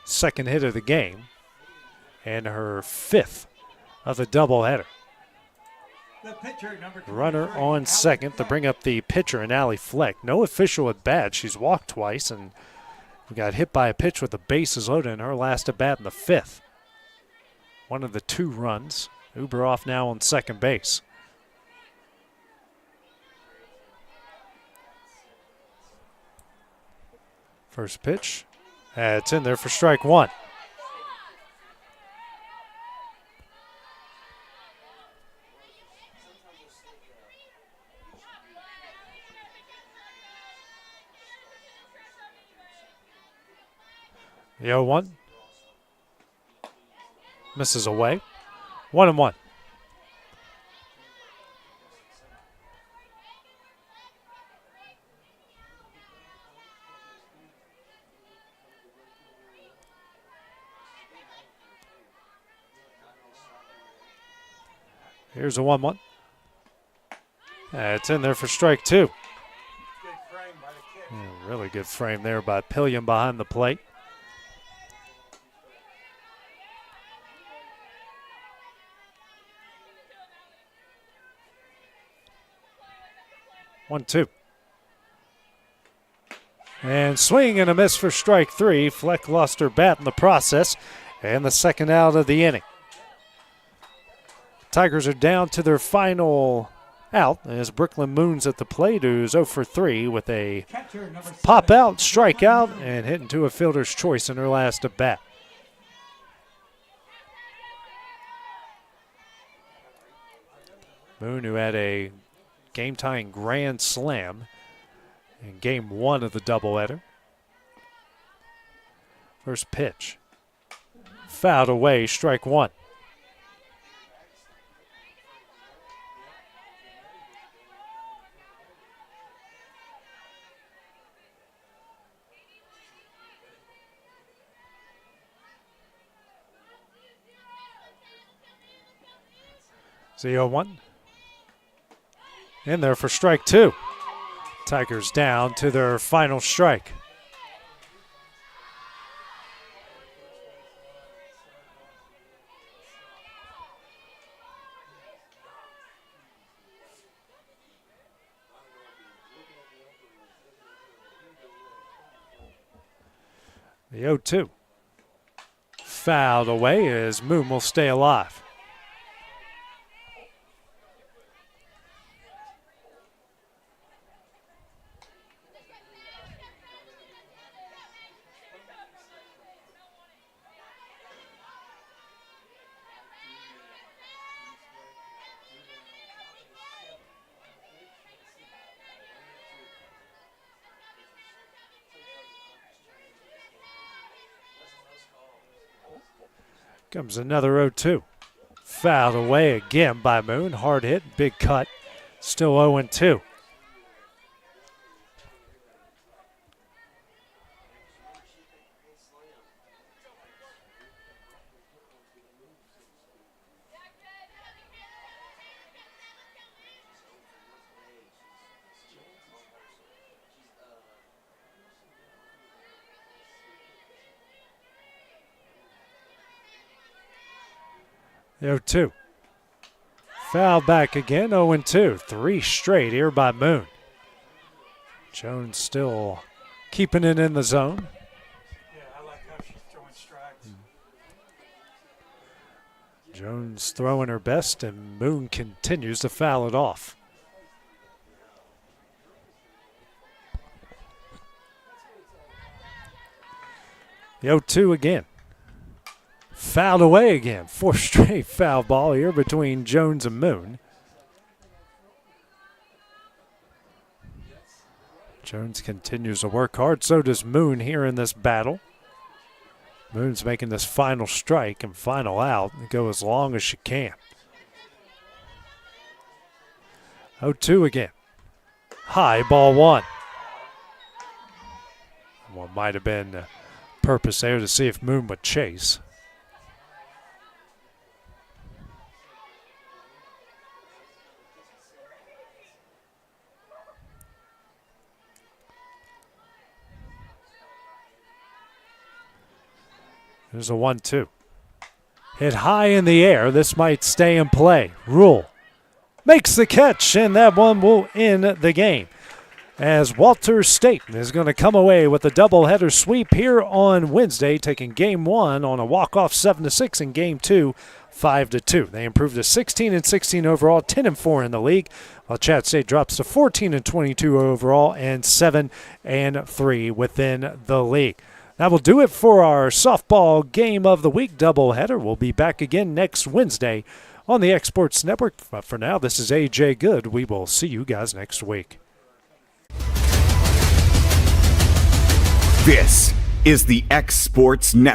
Second hit of the game, and her 5th of the doubleheader. Runner on second to bring up the pitcher in Allie Fleck. No official at bat. She's walked twice and got hit by a pitch with the bases loaded in her last at bat in the 5th. One of the 2 runs. Uberoff now on second base. First pitch. It's in there for strike 1. The 0-1. Misses away. 1-1. Here's a 1-1. It's in there for strike 2. Really good frame there by Pillion behind the plate. One, 2. And swing and a miss for strike 3. Fleck lost her bat in the process, and the second out of the inning. Tigers are down to their final out as Brooklyn Moon's at the plate, who's 0 for 3 with a pop out, strikeout, and hit into a fielder's choice in her last at bat. Moon, who had a game-tying grand slam in game 1 of the doubleheader. First pitch. Fouled away, strike 1. The 0-1. In there for strike 2. Tigers down to their final strike. The 0-2. Fouled away as Moon will stay alive. Comes another 0-2. Fouled away again by Moon. Hard hit, big cut. Still 0-2. The 0-2. Foul back again, 0-2. 3 straight here by Moon. Jones still keeping it in the zone. Yeah, I like how she's throwing strikes. Jones throwing her best, and Moon continues to foul it off. The 0-2 again. Fouled away again. 4 straight foul ball here between Jones and Moon. Jones continues to work hard. So does Moon here in this battle. Moon's making this final strike and final out and go as long as she can. 0-2 again. High, ball 1. What might have been purpose there to see if Moon would chase. There's a 1-2. Hit high in the air. This might stay in play. Rule makes the catch, and that one will end the game, as Walter State is going to come away with a doubleheader sweep here on Wednesday, taking Game 1 on a walk-off 7-6 and Game 2 5-2. They improved to 16-16 overall, 10-4 in the league, while Chat State drops to 14-22 overall and 7-3 within the league. That will do it for our softball game of the week doubleheader. We'll be back again next Wednesday on the X Sports Network. But for now, this is AJ Good. We will see you guys next week. This is the X Sports Network.